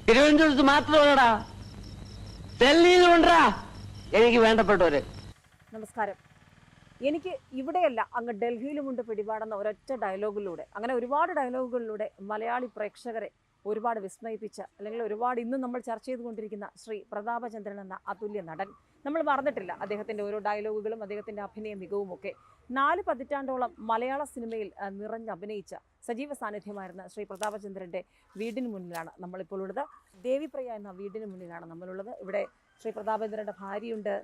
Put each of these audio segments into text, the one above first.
തിരുവനന്തപുരത്ത് മാത്രമല്ലടാ, ഡൽഹിയിലുണ്ടാ എനിക്ക് വേണ്ടപ്പെട്ടവര്. നമസ്കാരം. എനിക്ക് ഇവിടെയല്ല അങ്ങ് ഡൽഹിയിലുമുണ്ട് പിടിപാടുന്ന ഒരൊറ്റ ഡയലോഗിലൂടെ, അങ്ങനെ ഒരുപാട് ഡയലോഗുകളിലൂടെ മലയാളി പ്രേക്ഷകരെ ഒരുപാട് വിസ്മയിപ്പിച്ച, അല്ലെങ്കിൽ ഒരുപാട് ഇന്നും നമ്മൾ ചർച്ച ചെയ്തുകൊണ്ടിരിക്കുന്ന ശ്രീ പ്രതാപചന്ദ്രൻ എന്ന അതുല്യ നടൻ. നമ്മൾ മറന്നിട്ടില്ല അദ്ദേഹത്തിൻ്റെ ഓരോ ഡയലോഗുകളും അദ്ദേഹത്തിൻ്റെ അഭിനയ മികവുമൊക്കെ. 4 പതിറ്റാണ്ടോളം മലയാള സിനിമയിൽ നിറഞ്ഞഭിനയിച്ച സജീവ സാന്നിധ്യമായിരുന്ന ശ്രീ പ്രതാപചന്ദ്രൻ്റെ വീടിന് മുന്നിലാണ് നമ്മളിപ്പോൾ ഉള്ളത്. ദേവിപ്രിയ എന്ന വീടിന് മുന്നിലാണ് നമ്മളുള്ളത്. ഇവിടെ ശ്രീ പ്രതാപചന്ദ്രൻ്റെ ഭാര്യയുണ്ട്,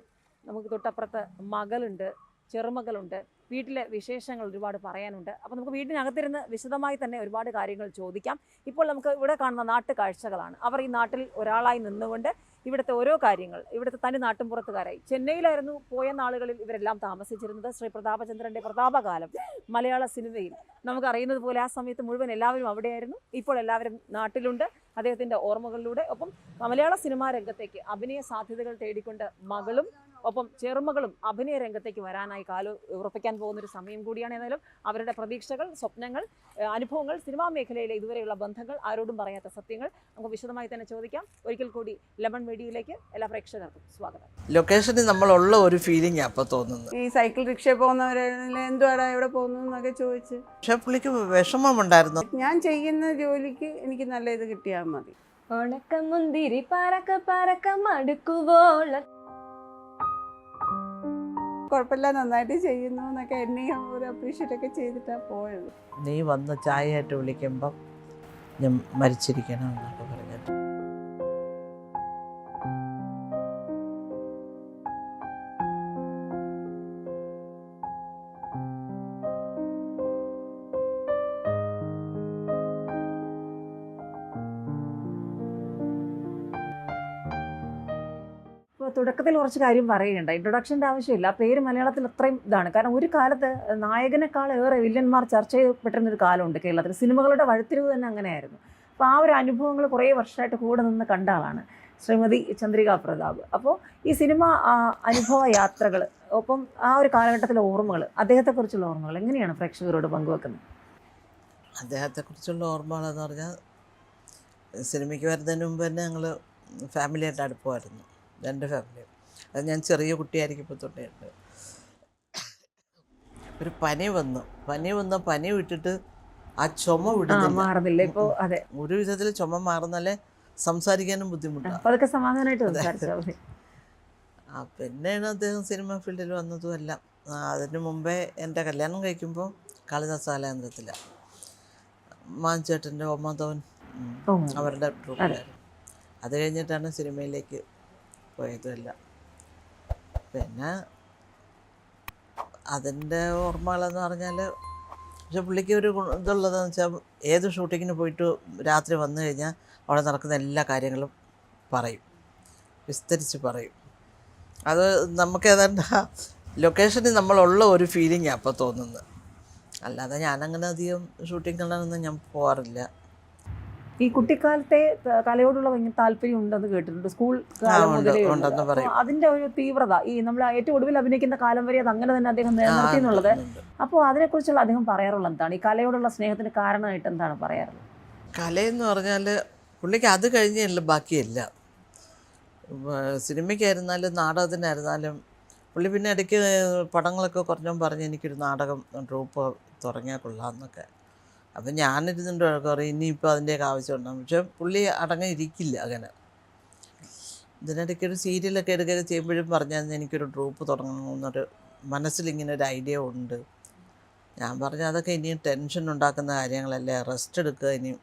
നമുക്ക് തൊട്ടപ്പുറത്ത് മകളുണ്ട്, ചെറുമകളുണ്ട്, വീട്ടിലെ വിശേഷങ്ങൾ ഒരുപാട് പറയാനുണ്ട്. അപ്പോൾ നമുക്ക് വീടിനകത്തിരുന്ന് വിശദമായി തന്നെ ഒരുപാട് കാര്യങ്ങൾ ചോദിക്കാം. ഇപ്പോൾ നമുക്ക് ഇവിടെ കാണുന്ന നാട്ടുകാഴ്ചകളാണ്. അവർ ഈ നാട്ടിൽ ഒരാളായി നിന്നുകൊണ്ട് ഇവിടുത്തെ ഓരോ കാര്യങ്ങൾ, ഇവിടുത്തെ തനി നാട്ടുംപുറത്തുകാരായി, ചെന്നൈയിലായിരുന്നു പോയ നാളുകളിൽ ഇവരെല്ലാം താമസിച്ചിരുന്നത്. ശ്രീ പ്രതാപചന്ദ്രൻ്റെ പ്രതാപകാലം മലയാള സിനിമയിൽ നമുക്കറിയുന്നത് പോലെ ആ സമയത്ത് മുഴുവൻ എല്ലാവരും അവിടെയായിരുന്നു. ഇപ്പോൾ എല്ലാവരും നാട്ടിലുണ്ട് അദ്ദേഹത്തിൻ്റെ ഓർമ്മകളിലൂടെ. ഒപ്പം മലയാള സിനിമാ രംഗത്തേക്ക് അഭിനയ സാധ്യതകൾ തേടിക്കൊണ്ട് മകളും ഒപ്പം ചെറുമകളും അഭിനയ രംഗത്തേക്ക് വരാനായി ഉറപ്പിക്കാൻ പോകുന്നൊരു സമയം കൂടിയാണ്. ഏതായാലും അവരുടെ പ്രതീക്ഷകൾ, സ്വപ്നങ്ങൾ, അനുഭവങ്ങൾ, സിനിമാ മേഖലയിലെ ഇതുവരെയുള്ള ബന്ധങ്ങൾ, ആരോടും പറയാത്ത സത്യങ്ങൾ നമുക്ക് വിശദമായി തന്നെ ചോദിക്കാം. ഒരിക്കൽ കൂടി ലെമൺ മീഡിയയിലേക്ക് എല്ലാ പ്രേക്ഷകർക്കും സ്വാഗതം. ലൊക്കേഷനിൽ നമ്മളുള്ള ഒരു ഫീലിംഗ് അപ്പോൾ തോന്നുന്നത്. ഈ സൈക്കിൾ റിക്ഷ പോകുന്നവരെ എന്തുവാടാ എവിടെ പോകുന്നു എന്നൊക്കെ ചോദിച്ച്, പക്ഷെ പുള്ളിക്ക് വിഷമമുണ്ടായിരുന്നു. ഞാൻ ചെയ്യുന്ന ജോലിക്ക് എനിക്ക് നല്ല ഇത് കിട്ടിയാൽ മതി. ഉണക്കം മുന്തിരി പറക്ക പറക്ക മടുക്കുവോള, കുഴപ്പമില്ല, നന്നായിട്ട് ചെയ്യുന്നു എന്നൊക്കെ എന്നെ ഒരു അപ്രീഷിയേറ്റ് ഒക്കെ ചെയ്തിട്ടാണ് പോയത്. നീ വന്ന് ചായയായിട്ട് വിളിക്കുമ്പം ഞാൻ മരിച്ചിരിക്കണം എന്നൊക്കെ പറഞ്ഞിട്ട്. തുടക്കത്തിൽ കുറച്ച് കാര്യം പറയുകയുണ്ട്, ഇൻട്രൊഡക്ഷൻ്റെ ആവശ്യമില്ല. പേര് മലയാളത്തിൽ അത്രയും ഇതാണ്. കാരണം ഒരു കാലത്ത് നായകനേക്കാൾ ഏറെ വില്ലന്മാർ ചർച്ച ചെയ്യപ്പെട്ടിരുന്നൊരു കാലമുണ്ട് കേരളത്തിൽ. സിനിമകളുടെ വഴിത്തിരിവ് തന്നെ അങ്ങനെയായിരുന്നു. അപ്പോൾ ആ ഒരു അനുഭവങ്ങൾ കുറേ വർഷമായിട്ട് കൂടെ നിന്ന് കണ്ട ആളാണ് ശ്രീമതി ചന്ദ്രിക പ്രതാപ്. അപ്പോൾ ഈ സിനിമ അനുഭവ യാത്രകൾ, ഒപ്പം ആ ഒരു കാലഘട്ടത്തിലെ ഓർമ്മകൾ, അദ്ദേഹത്തെക്കുറിച്ചുള്ള ഓർമ്മകൾ എങ്ങനെയാണ് പ്രേക്ഷകരോട് പങ്കുവെക്കുന്നത്? അദ്ദേഹത്തെക്കുറിച്ചുള്ള ഓർമ്മകളെന്ന് പറഞ്ഞാൽ, സിനിമയ്ക്ക് വരുന്നതിന് മുമ്പ് തന്നെ ഞങ്ങൾ ഫാമിലിയായിട്ട് അടുപ്പമായിരുന്നു, എൻ്റെ ഫാമിലി. അത് ഞാൻ ചെറിയ കുട്ടിയായിരിക്കുമ്പോൾ തൊട്ടേയുണ്ട്. ഒരു പനി വന്നു, പനി വിട്ടിട്ട് ആ ചുമ മാറുന്നില്ല ഇപ്പോൾ. അതെ, ഒരു വിധത്തിൽ ചുമ മാറുന്നാലേ സംസാരിക്കാനും ബുദ്ധിമുട്ടാണ്. അതൊക്കെ സമാധാനമായിട്ട് സംസാരിച്ചാൽ മതി. പിന്നെയാണ് അദ്ദേഹം സിനിമ ഫീൽഡിൽ വന്നതും എല്ലാം. അതിന് മുമ്പേ എൻ്റെ കല്യാണം കഴിക്കുമ്പോൾ കാളിദാസ കലാകേന്ദ്രത്തിലാണ്, മാഞ്ചേട്ടൻ്റെ ഒമാധവൻ അവരുടെ ട്രൂപ്പിലായിരുന്നു. അത് കഴിഞ്ഞിട്ടാണ് സിനിമയിലേക്ക് പോയതുമല്ല. പിന്നെ അതിൻ്റെ ഓർമ്മകളെന്ന് പറഞ്ഞാൽ, പക്ഷെ പുള്ളിക്ക് ഒരു ഇതുള്ളതെന്ന് വെച്ചാൽ, ഏത് ഷൂട്ടിങ്ങിന് പോയിട്ട് രാത്രി വന്നു കഴിഞ്ഞാൽ അവിടെ നടക്കുന്ന എല്ലാ കാര്യങ്ങളും പറയും, വിസ്തരിച്ച് പറയും. അത് നമുക്ക് ഏതാണ്ട് ലൊക്കേഷനിൽ നമ്മളുള്ള ഒരു ഫീലിംഗ് അപ്പോൾ തോന്നുന്നത്. അല്ലാതെ ഞാനങ്ങനെ അധികം ഷൂട്ടിങ്ങുകളൊന്നും ഞാൻ പോകാറില്ല. ഈ കുട്ടിക്കാലത്തെ കലയോടുള്ള ഭയങ്കര താല്പര്യം ഉണ്ടെന്ന് കേട്ടിട്ടുണ്ട്, സ്കൂൾ കാലം മുതലേ. അതിന്റെ ഒരു തീവ്രത, ഈ നമ്മൾ ഏറ്റവും ഒടുവിൽ അഭിനയിക്കുന്ന കാലം വരെ അത് അങ്ങനെ തന്നെ അദ്ദേഹം നിലനിർത്തി എന്നുള്ളത്. അപ്പോൾ അതിനെക്കുറിച്ചുള്ള അദ്ദേഹം പറയാറുള്ള എന്താണ്? ഈ കലയോടുള്ള സ്നേഹത്തിന് കാരണമായിട്ട് എന്താണ് പറയാറുള്ളത്? കലയെന്ന് പറഞ്ഞാൽ പുള്ളിക്ക് അത് കഴിഞ്ഞല്ല ബാക്കിയല്ല. സിനിമയ്ക്കായിരുന്നാലും നാടകത്തിനായിരുന്നാലും പുള്ളി പിന്നെ ഇടയ്ക്ക് പടങ്ങളൊക്കെ കുറഞ്ഞോ പറഞ്ഞ് എനിക്കൊരു നാടകം ട്രൂപ്പ് തുടങ്ങിയാൽ കൊള്ളാമെന്നൊക്കെ. അപ്പം ഞാനിരുന്നുണ്ട് പറയും, ഇനിയിപ്പോൾ അതിൻ്റെയൊക്കെ ആവശ്യമുണ്ടാകും. പക്ഷെ പുള്ളി അടങ്ങിയിരിക്കില്ല അങ്ങനെ. ഇതിനിടയ്ക്കൊരു സീരിയലൊക്കെ എടുക്കുകയൊക്കെ ചെയ്യുമ്പോഴും പറഞ്ഞാൽ എനിക്കൊരു ട്രൂപ്പ് തുടങ്ങണമെന്നൊരു മനസ്സിലിങ്ങനെ ഒരു ഐഡിയ ഉണ്ട്. ഞാൻ പറഞ്ഞു, അതൊക്കെ ഇനിയും ടെൻഷൻ ഉണ്ടാക്കുന്ന കാര്യങ്ങളല്ലേ, റെസ്റ്റ് എടുക്കുക, ഇനിയും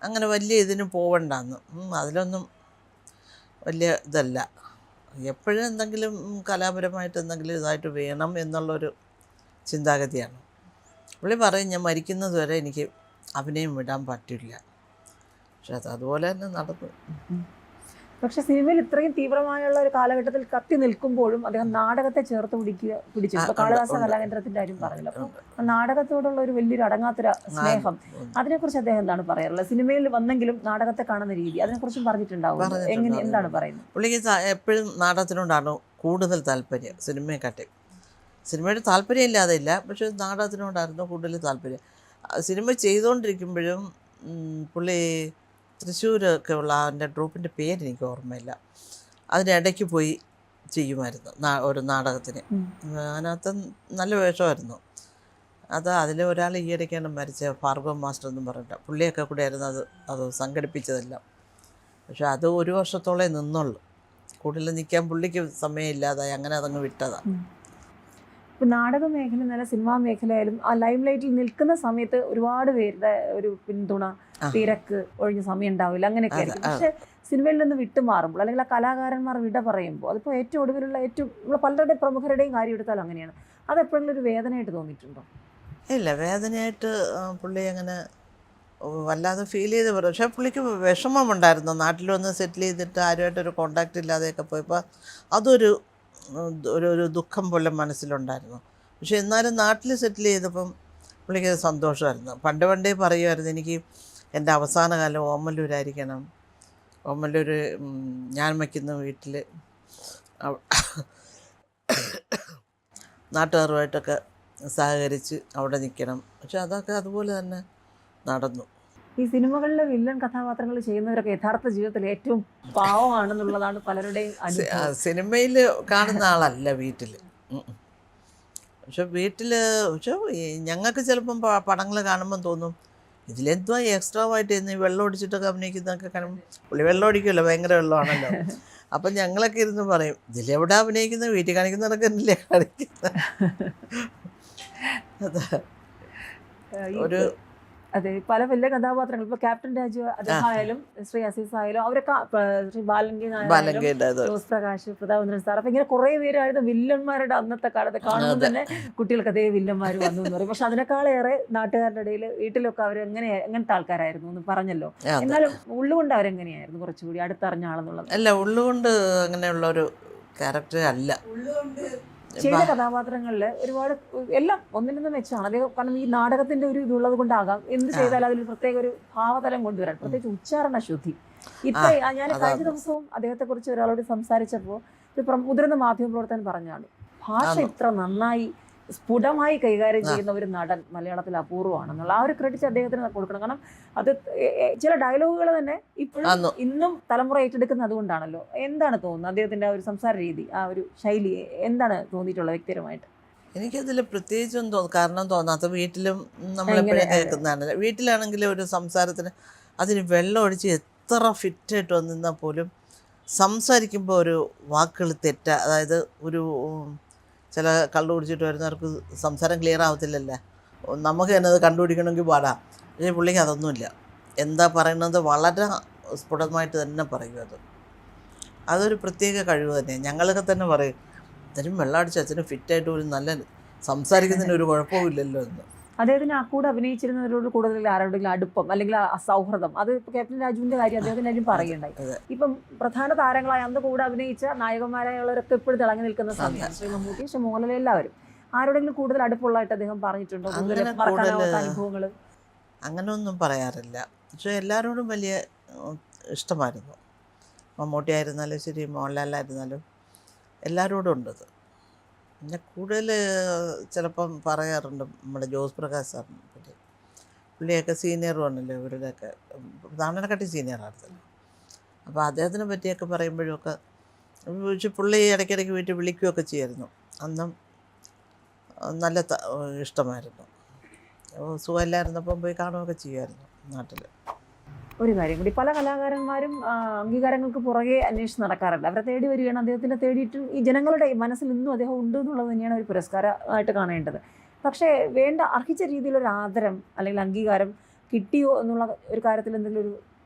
അങ്ങനെ വലിയ ഇതിന് പോവണ്ടെന്ന്. അതിലൊന്നും വലിയ ഇതല്ല. എപ്പോഴും എന്തെങ്കിലും കലാപരമായിട്ട് എന്തെങ്കിലും ഇതായിട്ട് വേണം എന്നുള്ളൊരു ചിന്താഗതിയാണ്. പുള്ളി പറയും, ഞാൻ മരിക്കുന്നത് വരെ എനിക്ക് അഭിനയം വിടാൻ പറ്റില്ല. പക്ഷെ അതുപോലെ തന്നെ നടന്നു. പക്ഷെ സിനിമയിൽ ഇത്രയും തീവ്രമായുള്ള ഒരു കാലഘട്ടത്തിൽ കത്തി നിൽക്കുമ്പോഴും അദ്ദേഹം നാടകത്തെ ചേർത്ത് പിടിച്ചു. കാളിദാസ കലാകേന്ദ്രത്തിന്റെ കാര്യം പറഞ്ഞല്ലോ. അപ്പോൾ നാടകത്തോടുള്ള ഒരു വലിയൊരു അടങ്ങാത്തൊരു സ്നേഹം, അതിനെക്കുറിച്ച് അദ്ദേഹം എന്താണ് പറയാറുള്ളത്? സിനിമയിൽ വന്നെങ്കിലും നാടകത്തെ കാണുന്ന രീതി, അതിനെക്കുറിച്ചും പറഞ്ഞിട്ടുണ്ടാവും. എന്താണ് പറയുന്നത്? പുള്ളിക്ക് എപ്പോഴും നാടകത്തിനോടാണ് കൂടുതൽ താല്പര്യം സിനിമയെക്കാട്ടി. സിനിമയുടെ താല്പര്യം ഇല്ലാതെ ഇല്ല, പക്ഷെ നാടകത്തിനോടായിരുന്നു കൂടുതൽ താല്പര്യം. സിനിമ ചെയ്തുകൊണ്ടിരിക്കുമ്പോഴും പുള്ളി തൃശ്ശൂരൊക്കെ ഉള്ള അവൻ്റെ ട്രൂപ്പിൻ്റെ പേരെനിക്ക് ഓർമ്മയില്ല, അതിനിടയ്ക്ക് പോയി ചെയ്യുമായിരുന്നു ഒരു നാടകത്തിന്. അതിനകത്ത് നല്ല വേഷമായിരുന്നു. അതിൽ ഒരാൾ ഈയിടയ്ക്കാണ് മരിച്ച ഭാർഗവ മാസ്റ്റർ എന്നും പറഞ്ഞിട്ട്, പുള്ളിയൊക്കെ കൂടെ ആയിരുന്നു അത് സംഘടിപ്പിച്ചതെല്ലാം. പക്ഷെ അത് 1 വർഷത്തോളം നിന്നുള്ളൂ, കൂടുതൽ നിൽക്കാൻ പുള്ളിക്ക് സമയമില്ലാതായി, അങ്ങനെ അതങ്ങ് വിട്ടതാണ്. ഇപ്പം നാടക മേഖല എന്നല്ല സിനിമാ മേഖലയായാലും ആ ലൈം ലൈറ്റിൽ നിൽക്കുന്ന സമയത്ത് ഒരുപാട് പേരുടെ ഒരു പിന്തുണ, തിരക്ക്, ഒഴിഞ്ഞ സമയം ഉണ്ടാവില്ല, അങ്ങനെയൊക്കെ ആയിരിക്കും. പക്ഷെ സിനിമയിൽ നിന്ന് വിട്ടുമാറുമ്പോൾ അല്ലെങ്കിൽ ആ കലാകാരന്മാർ വിട പറയുമ്പോൾ അതിപ്പോൾ ഏറ്റവും ഒടുവിലുള്ള നമ്മൾ പലരുടെ പ്രമുഖരുടെയും കാര്യം എടുത്താൽ അങ്ങനെയാണ്. അതെപ്പോഴെങ്കിലും ഒരു വേദനയായിട്ട് തോന്നിയിട്ടുണ്ടോ? ഇല്ല, വേദനയായിട്ട് പുള്ളി അങ്ങനെ വല്ലാതെ ഫീൽ ചെയ്ത് പറയും. പക്ഷേ പുള്ളിക്ക് വിഷമമുണ്ടായിരുന്നു, നാട്ടിൽ വന്ന് സെറ്റിൽ ചെയ്തിട്ട് ആരുമായിട്ടൊരു കോണ്ടാക്റ്റ് ഇല്ലാതെയൊക്കെ പോയപ്പോൾ അതൊരു ഒരു ദുഃഖം പോലെ മനസ്സിലുണ്ടായിരുന്നു. പക്ഷെ എന്നാലും നാട്ടിൽ സെറ്റിൽ ചെയ്തപ്പം പുള്ളിക്ക് സന്തോഷമായിരുന്നു. പണ്ടേ പറയുമായിരുന്നു, എനിക്ക് എൻ്റെ അവസാന കാലം ഓമല്ലൂരായിരിക്കണം, ഓമല്ലൂർ ഞാൻ വയ്ക്കുന്ന വീട്ടിൽ നാട്ടുകാരുമായിട്ടൊക്കെ സഹകരിച്ച് അവിടെ നിൽക്കണം. പക്ഷെ അതൊക്കെ അതുപോലെ തന്നെ നടന്നു. ഈ സിനിമകളിലെ വില്ലൻ കഥാപാത്രങ്ങൾ ചെയ്യുന്നവരൊക്കെ യഥാർത്ഥ ജീവിതത്തിൽ ഏറ്റവും പാവമാണെന്നുള്ളതാണ് പലരുടെയും അനുഭവം. സിനിമയിൽ കാണുന്ന ആളല്ല വീട്ടിൽ. പക്ഷെ ഞങ്ങൾക്ക് ചിലപ്പം പടങ്ങൾ കാണുമ്പം തോന്നും, ഇതിലെന്തുവാ എക്സ്ട്രാ ആയിട്ട് ഇന്ന് വെള്ളം ഒടിച്ചിട്ടൊക്കെ അഭിനയിക്കുന്നതൊക്കെ കാണുമ്പോൾ, പുള്ളി വെള്ളം ഒടിക്കുമല്ലോ, ഭയങ്കര വെള്ളമാണല്ലോ. അപ്പം ഞങ്ങളൊക്കെ ഇരുന്ന് പറയും, ഇതിലെവിടെ അഭിനയിക്കുന്നത്, വീട്ടിൽ കാണിക്കുന്നതൊക്കെ എന്നല്ലേ കാണിക്കുന്നത്. അതാ ഒരു അതെ, പല വലിയ കഥാപാത്രങ്ങൾ ഇപ്പോൾ ക്യാപ്റ്റൻ രാജു അദ്ദേഹം ആയാലും ശ്രീ അസീസ് ആയാലും അവരൊക്കെ ശ്രീ ബാലങ്കി, ജോസ് പ്രകാശ്, പ്രതാപേന്ദ്രൻ സാർ, അപ്പം ഇങ്ങനെ കുറേ പേരായിരുന്നു വില്ലന്മാരുടെ അന്നത്തെ കാലത്ത്. കാണുമ്പോൾ തന്നെ കുട്ടികൾക്ക് അതേ വില്ലന്മാർ വന്നു എന്ന് പറയും. പക്ഷെ അതിനേക്കാളേറെ നാട്ടുകാരുടെ ഇടയിൽ വീട്ടിലൊക്കെ അവർ എങ്ങനത്തെ ആൾക്കാരായിരുന്നു എന്ന് പറഞ്ഞല്ലോ. എന്നാലും ഉള്ളുകൊണ്ട് അവരെങ്ങനെയായിരുന്നു കുറച്ചുകൂടി അടുത്തറിഞ്ഞ ആളെന്നുള്ളത്? അല്ല, ഉള്ളുകൊണ്ട് അങ്ങനെയുള്ള ഒരു ക്യാരക്ടർ അല്ല. ചെയ്ത കഥാപാത്രങ്ങളിൽ ഒരുപാട് എല്ലാം ഒന്നിനൊന്നും മെച്ചമാണ് അദ്ദേഹം. കാരണം ഈ നാടകത്തിന്റെ ഒരു ഇതുള്ളത് കൊണ്ടാകാം എന്ത് ചെയ്താലും അതിൽ പ്രത്യേക ഒരു ഭാവതലം കൊണ്ടുവരാൻ, പ്രത്യേകിച്ച് ഉച്ചാരണ ശുദ്ധി. ഞാൻ കഴിഞ്ഞ ദിവസവും അദ്ദേഹത്തെ കുറിച്ച് ഒരാളോട് സംസാരിച്ചപ്പോൾ ഒരു മുതിർന്ന മാധ്യമ പ്രവർത്തകൻ പറഞ്ഞാണ്, ഭാഷ ഇത്ര നന്നായി സ്ഫുടമായി കൈകാര്യം ചെയ്യുന്ന ഒരു നടൻ മലയാളത്തിൽ അപൂർവമാണെന്നുള്ള ആ ഒരു ക്രെഡിറ്റ് അദ്ദേഹത്തിന് കൊടുക്കണം. കാരണം അത് ചില ഡയലോഗുകൾ തന്നെ ഇപ്പോഴും ഇന്നും തലമുറ ഏറ്റെടുക്കുന്നത് അതുകൊണ്ടാണല്ലോ. എന്താണ് തോന്നുന്നത് അദ്ദേഹത്തിൻ്റെ ആ ഒരു സംസാര രീതി, ആ ഒരു ശൈലി എന്താണ് തോന്നിയിട്ടുള്ളത് വ്യക്തിപരമായിട്ട്? എനിക്കതിൽ പ്രത്യേകിച്ചൊന്നും കാരണം തോന്നാത്ത, വീട്ടിലും നമ്മളെപ്പോഴും കേൾക്കുന്നതാണ്. വീട്ടിലാണെങ്കിൽ ഒരു സംസാരത്തിന് അതിന് വെള്ളം ഒഴിച്ച് എത്ര ഫിറ്റായിട്ട് വന്നിരുന്നാൽ പോലും സംസാരിക്കുമ്പോൾ ഒരു വാക്കുകൾ അതായത് ഒരു ചില കള്ളു കുടിച്ചിട്ട് വരുന്നവർക്ക് സംസാരം ക്ലിയർ ആവത്തില്ലല്ലേ, നമുക്ക് തന്നെ അത് കണ്ടുപിടിക്കണമെങ്കിൽ പാടാം. പക്ഷേ പുള്ളിക്ക് അതൊന്നുമില്ല, എന്താ പറയുന്നത് വളരെ സ്ഫുടമായിട്ട് തന്നെ പറയും. അതൊരു പ്രത്യേക കഴിവ് തന്നെയാണ്. ഞങ്ങളൊക്കെ തന്നെ പറയും, അച്ഛനും വെള്ളം അടിച്ച് അച്ഛനും ഫിറ്റായിട്ട് ഒരു നല്ല സംസാരിക്കുന്നതിന് ഒരു കുഴപ്പമില്ലല്ലോ എന്ന്. അദ്ദേഹത്തിന് ആ കൂടെ അഭിനയിച്ചിരുന്നവരോട് കൂടുതൽ ആരോടെങ്കിലും അടുപ്പം അല്ലെങ്കിൽ സൗഹൃദം, അത് ഇപ്പോൾ ക്യാപ്റ്റൻ രാജുവിൻ്റെ കാര്യം അദ്ദേഹത്തിൻ്റെ കാര്യം പറയുകയുണ്ടായി. ഇപ്പം പ്രധാന താരങ്ങളായ അന്ന് കൂടെ അഭിനയിച്ച നായകന്മാരായുള്ളവരൊക്കെ ഇപ്പോഴും തിളങ്ങി നിൽക്കുന്ന സമയം ശ്രീ മമ്മൂട്ടി, ശ്രീ മോഹൻലാൽ, എല്ലാവരും ആരോടെങ്കിലും കൂടുതൽ അടുപ്പമുള്ളതായിട്ട് അദ്ദേഹം പറഞ്ഞിട്ടുണ്ടോ? അനുഭവങ്ങൾ അങ്ങനെ ഒന്നും പറയാറില്ല. പക്ഷേ എല്ലാവരോടും വലിയ ഇഷ്ടമായിരുന്നു. മമ്മൂട്ടി ആയിരുന്നാലും ശരി, മോഹൻലാലായിരുന്നാലും എല്ലാവരോടും ഉണ്ടത്. പിന്നെ കൂടുതൽ ചിലപ്പം പറയാറുണ്ട് നമ്മുടെ ജോസ് പ്രകാശ് സാറിനെ പറ്റി. പുള്ളിയൊക്കെ സീനിയറും ആണല്ലോ, ഇവരുടെയൊക്കെ പ്രധാനക്കാട്ടി സീനിയറായിരുന്നല്ലോ. അപ്പോൾ അദ്ദേഹത്തിനെ പറ്റിയൊക്കെ പറയുമ്പോഴൊക്കെ പക്ഷെ പുള്ളി ഇടയ്ക്കിടയ്ക്ക് വീട്ടിൽ വിളിക്കുകയൊക്കെ ചെയ്യുമായിരുന്നു. അന്നും നല്ല ഇഷ്ടമായിരുന്നു. സുഖമില്ലായിരുന്നപ്പം പോയി കാണുകയൊക്കെ ചെയ്യുമായിരുന്നു നാട്ടിൽ. ഒരു കാര്യം കൂടി, പല കലാകാരന്മാരും അംഗീകാരങ്ങൾക്ക് പുറകെ അന്വേഷിച്ച് നടക്കാറുണ്ട്. അവരെ തേടി വരികയാണ്, അദ്ദേഹത്തിനെ തേടിയിട്ടും ഈ ജനങ്ങളുടെ മനസ്സിൽ ഇന്നും അദ്ദേഹം ഉണ്ട് എന്നുള്ളത് തന്നെയാണ് ഒരു പുരസ്കാരമായിട്ട് കാണേണ്ടത്. പക്ഷേ വേണ്ട അർഹിച്ച രീതിയിലൊരു ആദരം അല്ലെങ്കിൽ അംഗീകാരം കിട്ടിയോ എന്നുള്ള ഒരു കാര്യത്തിൽ എന്തെങ്കിലും ഒരു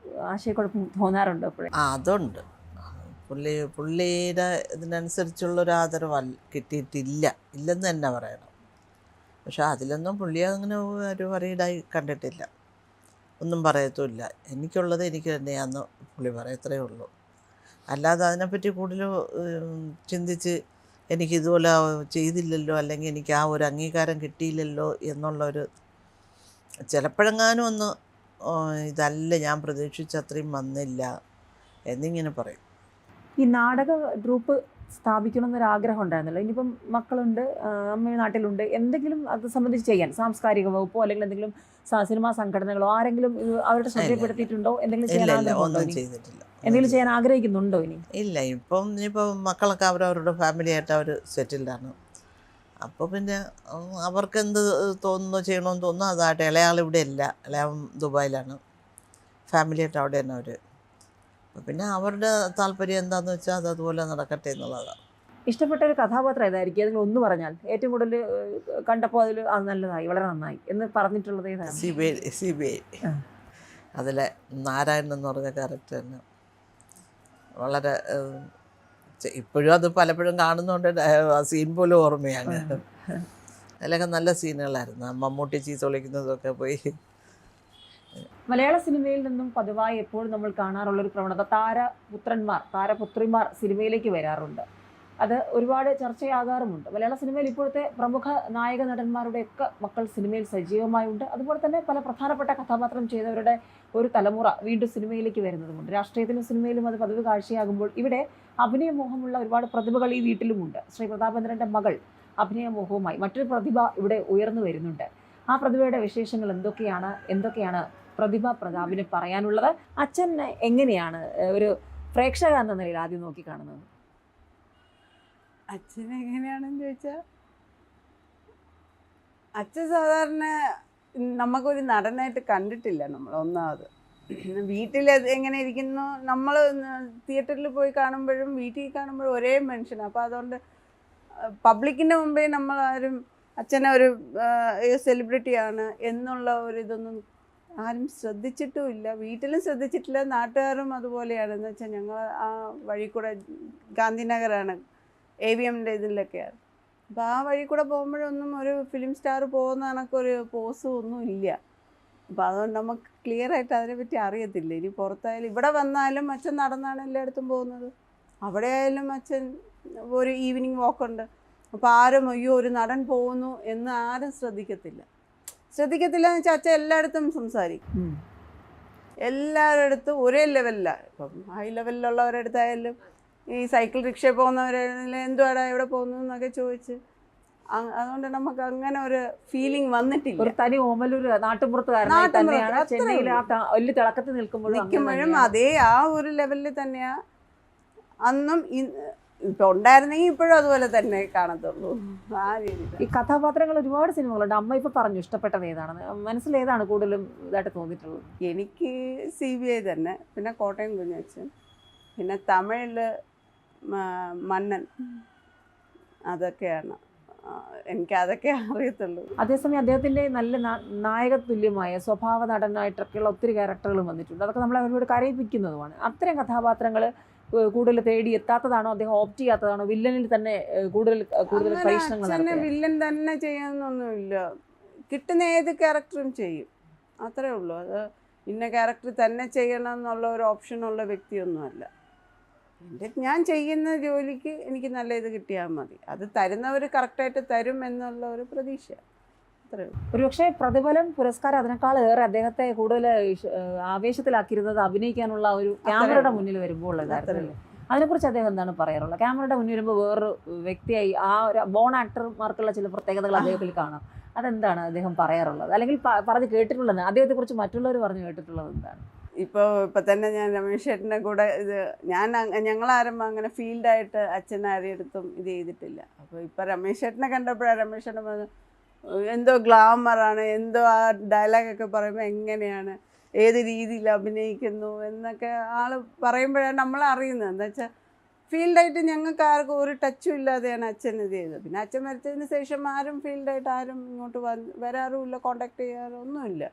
ആശയക്കുഴപ്പം തോന്നാറുണ്ടോ എപ്പോഴും? അതുണ്ട്. പുള്ളിയുടെ ഇതിനനുസരിച്ചുള്ളൊരു ആദരവ് കിട്ടിയിട്ടില്ല, ഇല്ലെന്ന് തന്നെ പറയണം. പക്ഷെ അതിലൊന്നും പുള്ളി അങ്ങനെ ഒരു വറീഡായി കണ്ടിട്ടില്ല, ഒന്നും പറയത്തുമില്ല. എനിക്കുള്ളത് എനിക്ക് തന്നെയാണെന്ന് പുള്ളി പറയത്രേ ഉള്ളൂ. അല്ലാതെ അതിനെപ്പറ്റി കൂടുതൽ ചിന്തിച്ച് എനിക്കിതുപോലെ ചെയ്തില്ലല്ലോ, അല്ലെങ്കിൽ എനിക്ക് ആ ഒരു അംഗീകാരം കിട്ടിയില്ലല്ലോ എന്നുള്ളൊരു, ചിലപ്പോഴെങ്ങാനും ഒന്ന് ഇതല്ല ഞാൻ പ്രതീക്ഷിച്ച അത്രയും വന്നില്ല എന്നിങ്ങനെ പറയും. ഈ നാടക ട്രൂപ്പ് സ്ഥാപിക്കണം എന്നൊരു ആഗ്രഹം ഉണ്ടായിരുന്നല്ലോ. ഇനിയിപ്പം മക്കളുണ്ട്, അമ്മ നാട്ടിലുണ്ട്, എന്തെങ്കിലും അത് സംബന്ധിച്ച് ചെയ്യാൻ സാംസ്കാരിക വകുപ്പോ അല്ലെങ്കിൽ എന്തെങ്കിലും സിനിമാ സംഘടനകളോ ആരെങ്കിലും അവരുടെ ശ്രദ്ധയിൽപ്പെടുത്തിയിട്ടുണ്ടോ? എന്തെങ്കിലും ചെയ്യാൻ ആഗ്രഹമുണ്ടോ? ഒന്നും ചെയ്തിട്ടില്ല. എന്തെങ്കിലും ചെയ്യാൻ ആഗ്രഹിക്കുന്നുണ്ടോ ഇനി? ഇല്ല, ഇനിയിപ്പം മക്കളൊക്കെ അവരവരുടെ ഫാമിലിയായിട്ട് അവർ സെറ്റിൽഡാണ്. അപ്പോൾ പിന്നെ അവർക്ക് എന്ത് തോന്നുന്നോ ചെയ്യണമെന്ന് തോന്നുന്നു അതായിട്ട്. ഇളയാൾ ഇവിടെ ഇല്ല, ഇളയാൾ ദുബായിലാണ്, ഫാമിലിയായിട്ട് അവിടെ തന്നെ അവർ. അപ്പോൾ പിന്നെ അവരുടെ താല്പര്യം എന്താണെന്ന് വെച്ചാൽ അത് അതുപോലെ നടക്കട്ടെ എന്നുള്ളതാണ്. ഇഷ്ടപ്പെട്ട ഒരു കഥാപാത്രം ഏതായിരിക്കും? ഏതെങ്കിലും ഒന്ന് പറഞ്ഞാൽ ഏറ്റവും കൂടുതൽ കണ്ടപ്പോൾ അതിൽ അത് നല്ലതായി, വളരെ നന്നായി എന്ന് പറഞ്ഞിട്ടുള്ളത് ഏതാണ്? CBI അതിലെ നാരായണൻ എന്ന് പറഞ്ഞ ക്യാരക്ടർ തന്നെ വളരെ ഇപ്പോഴും അത് പലപ്പോഴും കാണുന്നതുകൊണ്ട് ആ സീൻ പോലും ഓർമ്മയാണ്. അതിലൊക്കെ നല്ല സീനുകളായിരുന്നു. മമ്മൂട്ടി ചീസ് ഒളിക്കുന്നതൊക്കെ പോയി. മലയാള സിനിമയിൽ നിന്നും പതിവായി എപ്പോഴും നമ്മൾ കാണാറുള്ളൊരു പ്രവണത താരപുത്രിമാർ സിനിമയിലേക്ക് വരാറുണ്ട്. അത് ഒരുപാട് ചർച്ചയാകാറുമുണ്ട്. മലയാള സിനിമയിൽ ഇപ്പോഴത്തെ പ്രമുഖ നായക നടന്മാരുടെയൊക്കെ മക്കൾ സിനിമയിൽ സജീവമായുണ്ട്. അതുപോലെ തന്നെ പല പ്രധാനപ്പെട്ട കഥാപാത്രം ചെയ്തവരുടെ ഒരു തലമുറ വീണ്ടും സിനിമയിലേക്ക് വരുന്നതുമുണ്ട്. രാഷ്ട്രീയത്തിലും സിനിമയിലും അത് പതിവ് കാഴ്ചയാകുമ്പോൾ ഇവിടെ അഭിനയമോഹമുള്ള ഒരുപാട് പ്രതിഭകൾ ഈ വീട്ടിലുമുണ്ട്. ശ്രീ പ്രതാപേന്ദ്രൻ്റെ മകൾ അഭിനയമോഹവുമായി മറ്റൊരു പ്രതിഭ ഇവിടെ ഉയർന്നു വരുന്നുണ്ട്. ആ പ്രതിഭയുടെ വിശേഷങ്ങൾ എന്തൊക്കെയാണ് പ്രതിഭ പ്രതാപിന് പറയാനുള്ളത്? അച്ഛൻ എങ്ങനെയാണ് ഒരു പ്രേക്ഷക എന്ന നിലയിൽ ആദ്യം നോക്കിക്കാണുന്നത്? അച്ഛൻ എങ്ങനെയാണെന്ന് ചോദിച്ചാൽ, അച്ഛൻ സാധാരണ നമുക്കൊരു നടനായിട്ട് കണ്ടിട്ടില്ല നമ്മൾ. ഒന്നാമത് വീട്ടിൽ എങ്ങനെ ഇരിക്കുന്നു, നമ്മൾ തിയേറ്ററിൽ പോയി കാണുമ്പോഴും വീട്ടിൽ കാണുമ്പോഴും ഒരേ മനുഷ്യനാണ്. അപ്പോൾ അതുകൊണ്ട് പബ്ലിക്കിൻ്റെ മുമ്പേ നമ്മളാരും അച്ഛനെ ഒരു സെലിബ്രിറ്റിയാണ് എന്നുള്ള ഒരിതൊന്നും ആരും ശ്രദ്ധിച്ചിട്ടുമില്ല. വീട്ടിലും ശ്രദ്ധിച്ചിട്ടില്ല, നാട്ടുകാരും അതുപോലെയാണ്. എന്ന് വെച്ചാൽ ഞങ്ങൾ ആ വഴി കൂടെ ഗാന്ധിനഗറാണ്, AVMൻ്റെ ഇതിലൊക്കെയാണ്. അപ്പോൾ ആ വഴി കൂടെ പോകുമ്പോഴൊന്നും ഒരു ഫിലിം സ്റ്റാർ പോകുന്ന കണക്കൊരു പോസും ഒന്നും ഇല്ല. അപ്പോൾ അതുകൊണ്ട് നമുക്ക് ക്ലിയറായിട്ട് അതിനെപ്പറ്റി അറിയത്തില്ല. ഇനി പുറത്തായാലും ഇവിടെ വന്നാലും അച്ഛൻ നടന്നാണ് എല്ലായിടത്തും പോകുന്നത്. അവിടെ ആയാലും അച്ഛൻ ഒരു ഈവനിങ് വാക്കുണ്ട്. അപ്പോൾ ആരും അയ്യോ ഒരു നടൻ പോകുന്നു എന്ന് ആരും ശ്രദ്ധിക്കത്തില്ല എന്ന് വെച്ചാൽ അച്ഛൻ എല്ലായിടത്തും സംസാരിക്കും. എല്ലാവരുടെ അടുത്തും ഒരേ ലെവലിലാണ്. ഇപ്പം ഹൈ ലെവലിലുള്ളവരുടെ അടുത്തായാലും ഈ സൈക്കിൾ റിക്ഷ പോകുന്നവരായാലും എന്തുവാടാ എവിടെ പോകുന്നു എന്നൊക്കെ ചോദിച്ച്, അതുകൊണ്ട് നമുക്ക് അങ്ങനെ ഒരു ഫീലിംഗ് വന്നിട്ടില്ല. ഒരു തനി ഓമലൂർ നാട്ടുപുറത്തുകാരനായി തന്നെയാണ് ചെന്നൈയിൽ ആ വലിയ തിളക്കത്തിൽ നിൽക്കുമ്പോഴും അതേ ആ ഒരു ലെവലിൽ തന്നെയാണ് അന്നും. ഇപ്പം ഉണ്ടായിരുന്നെങ്കിൽ ഇപ്പോഴും അതുപോലെ തന്നെ കാണത്തുള്ളൂ. ആ രീതിയിൽ ഈ കഥാപാത്രങ്ങൾ ഒരുപാട് സിനിമകളുണ്ട്. അമ്മ ഇപ്പോൾ പറഞ്ഞു ഇഷ്ടപ്പെട്ടത് ഏതാണെന്ന്. മനസ്സിൽ ഏതാണ് കൂടുതലും ഇതായിട്ട് തോന്നിയിട്ടുള്ളത്? എനിക്ക് CBI തന്നെ, പിന്നെ കോട്ടയം കുഞ്ഞച്ചൻ, പിന്നെ തമിഴിൽ മന്നൻ. അതൊക്കെയാണ് എനിക്കതൊക്കെ അറിയത്തുള്ളൂ. അതേസമയം അദ്ദേഹത്തിൻ്റെ നല്ല നായക തുല്യമായ സ്വഭാവ നടനായിട്ടൊക്കെയുള്ള ഒത്തിരി ക്യാരക്ടറുകൾ വന്നിട്ടുണ്ട്. അതൊക്കെ നമ്മളെ അവരോട് കരയിപ്പിക്കുന്നതുമാണ്. അത്തരം കഥാപാത്രങ്ങൾ കൂടുതൽ തേടി എത്താത്തതാണോ, അദ്ദേഹം ഓപ്റ്റ് ചെയ്യാത്തതാണോ, വില്ലനിൽ തന്നെ കൂടുതൽ പരീക്ഷണങ്ങൾ നടത്തുക? വില്ലൻ തന്നെ ചെയ്യാനൊന്നുമില്ല, കിട്ടുന്ന ഏത് ക്യാരക്ടറും ചെയ്യും, അത്രേ ഉള്ളൂ. അത് ഇന്ന ക്യാരക്ടർ തന്നെ ചെയ്യണം എന്നുള്ള ഒരു ഓപ്ഷനുള്ള വ്യക്തിയൊന്നുമല്ല. ഞാൻ ചെയ്യുന്ന ജോലിക്ക് എനിക്ക് നല്ല ഇത് കിട്ടിയാൽ മതി. അത് തരുന്നവർ കറക്റ്റായിട്ട് തരും എന്നുള്ള ഒരു പ്രതീക്ഷ, അത്രേ ഉള്ളൂ. ഒരുപക്ഷെ പ്രതിഫലം, പുരസ്കാരം അതിനേക്കാൾ ഏറെ അദ്ദേഹത്തെ കൂടുതൽ ആവേശത്തിലാക്കിയിരുന്നത് അഭിനയിക്കാനുള്ള ഒരു ക്യാമറയുടെ മുന്നിൽ വരുമ്പോൾ ഉള്ളതായിരുന്നു. അതിനെക്കുറിച്ച് അദ്ദേഹം എന്താണ് പറയാറുള്ളത്? ക്യാമറയുടെ മുന്നിൽ വരുമ്പോൾ വേറൊരു വ്യക്തിയായി ആ ഒരു ബോൺ ആക്ടർമാർക്കുള്ള ചില പ്രത്യേകതകൾ അദ്ദേഹത്തിൽ കാണാം. അതെന്താണ് അദ്ദേഹം പറയാറുള്ളത്, അല്ലെങ്കിൽ പറഞ്ഞ് കേട്ടിട്ടുള്ളത്? അദ്ദേഹത്തെക്കുറിച്ച് മറ്റുള്ളവർ പറഞ്ഞു കേട്ടിട്ടുള്ളത് എന്താണ്? ഇപ്പോൾ തന്നെ ഞാൻ രമേശ് ചേട്ടൻ്റെ കൂടെ ഞങ്ങളാരും അങ്ങനെ ഫീൽഡായിട്ട് അച്ഛനാരെടുത്തും ഇത് ചെയ്തിട്ടില്ല. അപ്പോൾ ഇപ്പോൾ രമേശ് ചേട്ടനെ കണ്ടപ്പോഴാണ് രമേശ് ചേട്ടൻ പറഞ്ഞത് എന്തോ ഗ്ലാമറാണ്, എന്തോ ആ ഡയലോഗൊക്കെ പറയുമ്പോൾ എങ്ങനെയാണ്, ഏത് രീതിയിൽ അഭിനയിക്കുന്നു എന്നൊക്കെ ആൾ പറയുമ്പോഴാണ് നമ്മൾ അറിയുന്നത്. എന്താ വെച്ചാൽ ഫീൽഡായിട്ട് ഞങ്ങൾക്ക് ആർക്കും ഒരു ടച്ചും ഇല്ലാതെയാണ് അച്ഛൻ ഇത് ചെയ്തത്. പിന്നെ അച്ഛൻ മരിച്ചതിന് ശേഷം ആരും ഫീൽഡായിട്ട് ആരും ഇങ്ങോട്ട് വരാറുമില്ല, കോണ്ടാക്ട് ചെയ്യാറോ ഒന്നുമില്ല.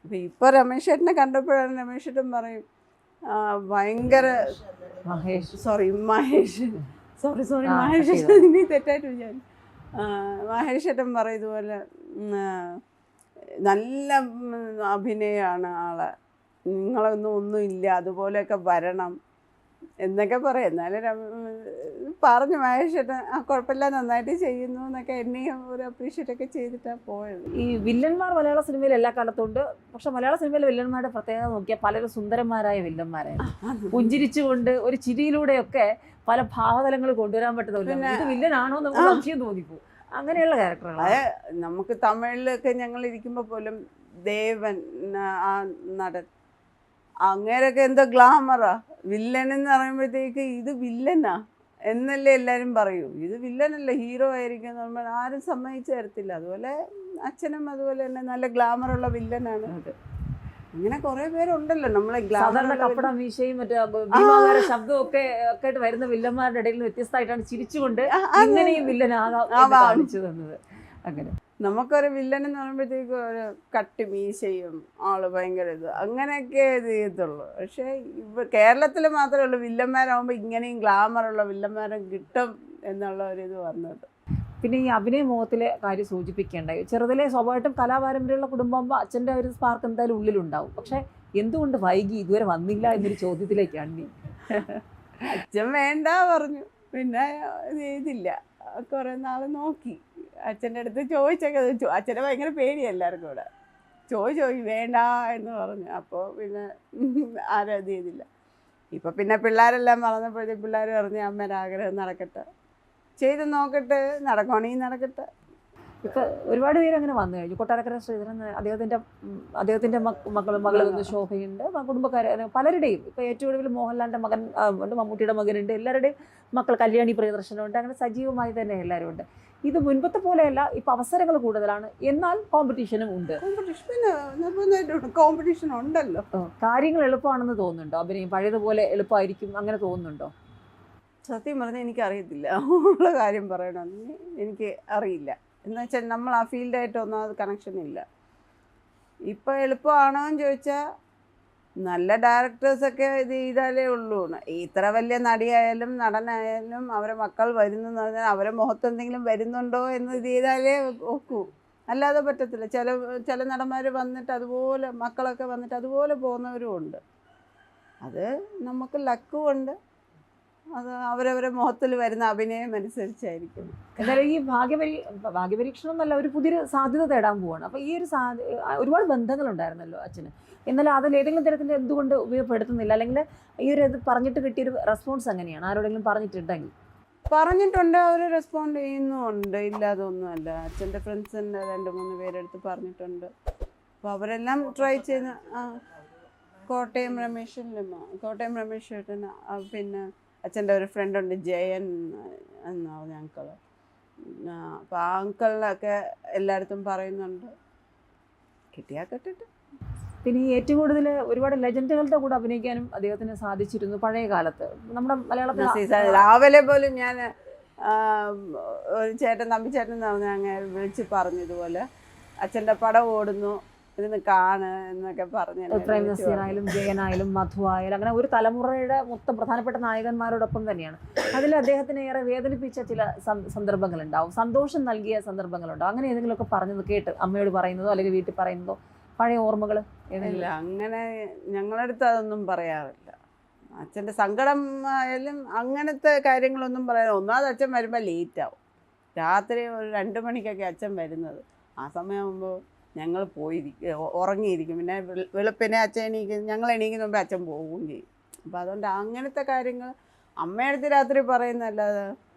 അപ്പോൾ ഇപ്പോൾ രമേശ് ചേട്ടനെ കണ്ടപ്പോഴാണ് രമേശ് ചേട്ടൻ പറയും ഭയങ്കര മഹേഷ് ഇനി തെറ്റായിട്ട് വിചാരിക്കും. മഹേഷ് ചേട്ടൻ പറയും ഇതുപോലെ നല്ല അഭിനയമാണ് ആളെ, നിങ്ങളൊന്നും ഒന്നുമില്ല അതുപോലെയൊക്കെ വരണം എന്നൊക്കെ പറയും. എന്നാലും പറഞ്ഞു മഹേഷേട്ടൻ കുഴപ്പമില്ല നന്നായിട്ട് ചെയ്യുന്നു എന്നൊക്കെ എന്നെയും ഒരു അപ്രീഷിയേറ്റ് ഒക്കെ ചെയ്തിട്ടാണ് പോയത്. ഈ വില്ലന്മാർ മലയാള സിനിമയിൽ എല്ലാ കാലത്തുണ്ട്. പക്ഷെ മലയാള സിനിമയിലെ വില്ലന്മാരുടെ പ്രത്യേകത നോക്കിയാൽ പലരും സുന്ദരന്മാരായ വില്ലന്മാരായിരുന്നു. പുഞ്ചിരിച്ചുകൊണ്ട് ഒരു ചിരിയിലൂടെയൊക്കെ പല ഭാവതലങ്ങൾ കൊണ്ടുവരാൻ പറ്റുന്നില്ല. ഇത് വില്ലനാണോ നമുക്ക് സംശയം തോന്നിപ്പോകും. അങ്ങനെയുള്ള ക്യാരക്ടറുകളാണ്. നമുക്ക് തമിഴിലൊക്കെ ഞങ്ങൾ ഇരിക്കുമ്പോൾ പോലും ദേവൻ ആ നടൻ അങ്ങേരൊക്കെ എന്തോ ഗ്ലാമറാ. വില്ലൻ എന്ന് പറയുമ്പോഴത്തേക്ക് ഇത് വില്ലനാ എന്നല്ലേ എല്ലാവരും പറയൂ. ഇത് വില്ലനല്ല, ഹീറോ ആയിരിക്കും എന്ന് പറയുമ്പോൾ ആരും സമ്മതിച്ചു തരത്തില്ല. അതുപോലെ അച്ഛനും അതുപോലെ തന്നെ നല്ല ഗ്ലാമറുള്ള വില്ലനാണ്. അങ്ങനെ കുറെ പേരുണ്ടല്ലോ നമ്മളെ സാധാരണ കപ്പട മീശയും മറ്റേ ഭീമാകാര ശബ്ദവും ഒക്കെ ആയിട്ട് വരുന്ന വില്ലന്മാരുടെ ഇടയിൽ വ്യത്യസ്തമായിട്ടാണ് ചിരിച്ചുകൊണ്ട് ഇങ്ങനെയും വില്ലനാകാം കാണിച്ചു തന്നത്. അങ്ങനെ നമുക്കൊരു വില്ലൻ എന്ന് പറയുമ്പോഴത്തേക്കും ഒരു കട്ടി മീശയും ആള് ഭയങ്കര ഇത് അങ്ങനെയൊക്കെ ഇത് ചെയ്യത്തുള്ളൂ. പക്ഷേ കേരളത്തിൽ മാത്രമേ ഉള്ളൂ വില്ലന്മാരാകുമ്പോൾ ഇങ്ങനെയും ഗ്ലാമറുള്ള വില്ലന്മാരും കിട്ടും എന്നുള്ള ഒരിത് വന്നത്. പിന്നെ ഈ അഭിനയ മോഹത്തിലെ കാര്യം സൂചിപ്പിക്കേണ്ടായി. ചെറുതിലെ സ്വാഭാവികമായിട്ടും കലാപാരമ്പര്യമുള്ള കുടുംബമാകുമ്പോൾ അച്ഛൻ്റെ ഒരു സ്പാർക്ക് എന്തായാലും ഉള്ളിലുണ്ടാവും. പക്ഷെ എന്തുകൊണ്ട് വൈകി ഇതുവരെ വന്നില്ല എന്നൊരു ചോദ്യത്തിലേക്കാണ് നീ. അച്ഛൻ വേണ്ട പറഞ്ഞു, പിന്നെ ഇത് ചെയ്തില്ല. കുറേ നാൾ നോക്കി അച്ഛൻ്റെ അടുത്ത് ചോദിച്ചൊക്കെ. അച്ഛനെ ഭയങ്കര പേടി എല്ലാവർക്കും കൂടെ. ചോദിച്ചു വേണ്ട എന്ന് പറഞ്ഞു. അപ്പോൾ പിന്നെ ആരും ഇത് ചെയ്തില്ല. ഇപ്പം പിന്നെ പിള്ളേരെല്ലാം വളർന്നപ്പോഴത്തേക്ക് പിള്ളേർ പറഞ്ഞ് അമ്മേൻ്റെ ആഗ്രഹം നടക്കട്ടെ, ചെയ്ത് നോക്കട്ടെ, നടക്കുവാണെങ്കിൽ നടക്കട്ടെ. ഇപ്പം ഒരുപാട് പേര് അങ്ങനെ വന്നു കഴിഞ്ഞു. കൊട്ടാരക്കര ശ്രീധരൻ അദ്ദേഹത്തിൻ്റെ മകൾ ശോഭയുണ്ട്, കുടുംബക്കാർ പലരുടെയും. ഇപ്പം ഏറ്റവും ഒടുവിൽ മോഹൻലാലിൻ്റെ മകൻ ഉണ്ട്, മമ്മൂട്ടിയുടെ മകനുണ്ട്, എല്ലാവരുടെയും മക്കൾ കല്യാണി പ്രിയദർശനമുണ്ട്. അങ്ങനെ സജീവമായി തന്നെ എല്ലാവരും ഉണ്ട്. ഇത് മുൻപത്തെ പോലെയല്ല, ഇപ്പം അവസരങ്ങൾ കൂടുതലാണ്, എന്നാൽ കോമ്പറ്റീഷനും ഉണ്ട്. കോമ്പറ്റീഷൻ ഉണ്ടല്ലോ. കാര്യങ്ങൾ എളുപ്പമാണെന്ന് തോന്നുന്നുണ്ടോ? അഭിനയം പഴയതുപോലെ എളുപ്പമായിരിക്കും അങ്ങനെ തോന്നുന്നുണ്ടോ? സത്യം പറഞ്ഞാൽ എനിക്കറിയത്തില്ല. ഉള്ള കാര്യം പറയണമെന്ന് എനിക്ക് അറിയില്ല. എന്ന് വെച്ചാൽ നമ്മൾ ആ ഫീൽഡായിട്ട് ഒന്നാമത് കണക്ഷൻ ഇല്ല. ഇപ്പം എളുപ്പമാണോ എന്ന് ചോദിച്ചാൽ നല്ല ഡയറക്ടേഴ്സൊക്കെ ഇത് ചെയ്താലേ ഉള്ളൂ. ഇത്ര വലിയ നടിയായാലും നടനായാലും അവരെ മക്കൾ വരുന്നെന്ന് പറഞ്ഞാൽ അവരെ മുഖത്ത് എന്തെങ്കിലും വരുന്നുണ്ടോ എന്ന് ഇത് ചെയ്താലേ ഒക്കൂ. അല്ലാതെ പറ്റത്തില്ല. ചില നടന്മാർ വന്നിട്ട് അതുപോലെ മക്കളൊക്കെ വന്നിട്ട് അതുപോലെ പോകുന്നവരും ഉണ്ട്. അത് നമുക്ക് ലക്കും ഉണ്ട്. അത് അവരവരെ മുഖത്തിൽ വരുന്ന അഭിനയം അനുസരിച്ചായിരിക്കും. എന്തായാലും ഈ ഭാഗ്യപരീക്ഷണം എന്നല്ല, ഒരു പുതിയൊരു സാധ്യത തേടാൻ പോവാണ്. അപ്പോൾ ഈ ഒരു ഒരുപാട് ബന്ധങ്ങളുണ്ടായിരുന്നല്ലോ അച്ഛന്. എന്നാലും അതിൽ ഏതെങ്കിലും തരത്തിൽ എന്തുകൊണ്ട് ഉപയോഗപ്പെടുത്തുന്നില്ല? അല്ലെങ്കിൽ ഈ ഒരു ഇത് പറഞ്ഞിട്ട് കിട്ടിയൊരു റെസ്പോൺസ് എങ്ങനെയാണ്? ആരോടെങ്കിലും പറഞ്ഞിട്ടുണ്ടെങ്കിൽ? പറഞ്ഞിട്ടുണ്ട്, അവർ റെസ്പോണ്ട് ചെയ്യുന്നുമുണ്ട്, ഇല്ലാതൊന്നുമല്ല. അച്ഛൻ്റെ ഫ്രണ്ട്സിൻ്റെ 2-3 പേരെടുത്ത് പറഞ്ഞിട്ടുണ്ട്. അപ്പോൾ അവരെല്ലാം ട്രൈ ചെയ്യുന്ന കോട്ടയം രമേശ് ചേട്ടൻ, പിന്നെ അച്ഛൻ്റെ ഒരു ഫ്രണ്ടുണ്ട് ജയൻ എന്നാ ഞങ്ങൾ. അപ്പോൾ ആ അങ്കിളിനൊക്കെ എല്ലായിടത്തും പറയുന്നുണ്ട്. കിട്ടിയാൽ കേട്ടിട്ട്. പിന്നെ ഈ ഏറ്റവും കൂടുതൽ ഒരുപാട് ലെജൻഡുകളുടെ കൂടെ അഭിനയിക്കാനും അദ്ദേഹത്തിന് സാധിച്ചിരുന്നു പഴയ കാലത്ത്. നമ്മുടെ മലയാളത്തിൽ രാവിലെ പോലും ഞാൻ ഒരു ചേട്ടൻ തമ്പിച്ചേട്ടൻ എന്ന് പറഞ്ഞാൽ അങ്ങനെ വിളിച്ച് പറഞ്ഞു, ഇതുപോലെ അച്ഛൻ്റെ പടം ഓടുന്നു, ഇതിന് കാണ് എന്നൊക്കെ പറഞ്ഞു. പ്രേം നസീറായാലും ജയനായാലും മധു ആയാലും അങ്ങനെ ഒരു തലമുറയുടെ മൊത്തം പ്രധാനപ്പെട്ട നായകന്മാരോടൊപ്പം തന്നെയാണ്. അതിൽ അദ്ദേഹത്തിന് ഏറെ വേദനിപ്പിച്ച ചില സന്ദർഭങ്ങളുണ്ടാവും, സന്തോഷം നൽകിയ സന്ദർഭങ്ങളുണ്ടാവും. അങ്ങനെ ഏതെങ്കിലുമൊക്കെ പറഞ്ഞത് കേട്ട് അമ്മയോട് പറയുന്നതോ അല്ലെങ്കിൽ വീട്ടിൽ പറയുന്നതോ പഴയ ഓർമ്മകൾ? ഇല്ല, അങ്ങനെ ഞങ്ങളുടെ അടുത്ത് അതൊന്നും പറയാറില്ല. അച്ഛൻ്റെ സങ്കടം ആയാലും അങ്ങനത്തെ കാര്യങ്ങളൊന്നും പറയാൻ. ഒന്നാമത് അച്ഛൻ വരുമ്പോൾ ലേറ്റാവും. രാത്രി ഒരു 2 മണിക്കൊക്കെ അച്ഛൻ വരുന്നത്. ആ സമയമാകുമ്പോൾ ഞങ്ങൾ ഉറങ്ങിയിരിക്കും. പിന്നെ വെളുപ്പിനെ അച്ഛൻ എണീക്കും, ഞങ്ങൾ എണീക്കുന്ന മുമ്പ് അച്ഛൻ പോവുകയും ചെയ്യും. അപ്പോൾ അതുകൊണ്ട് അങ്ങനത്തെ കാര്യങ്ങൾ അമ്മയടുത്ത് രാത്രി പറയുന്നതല്ലാതെ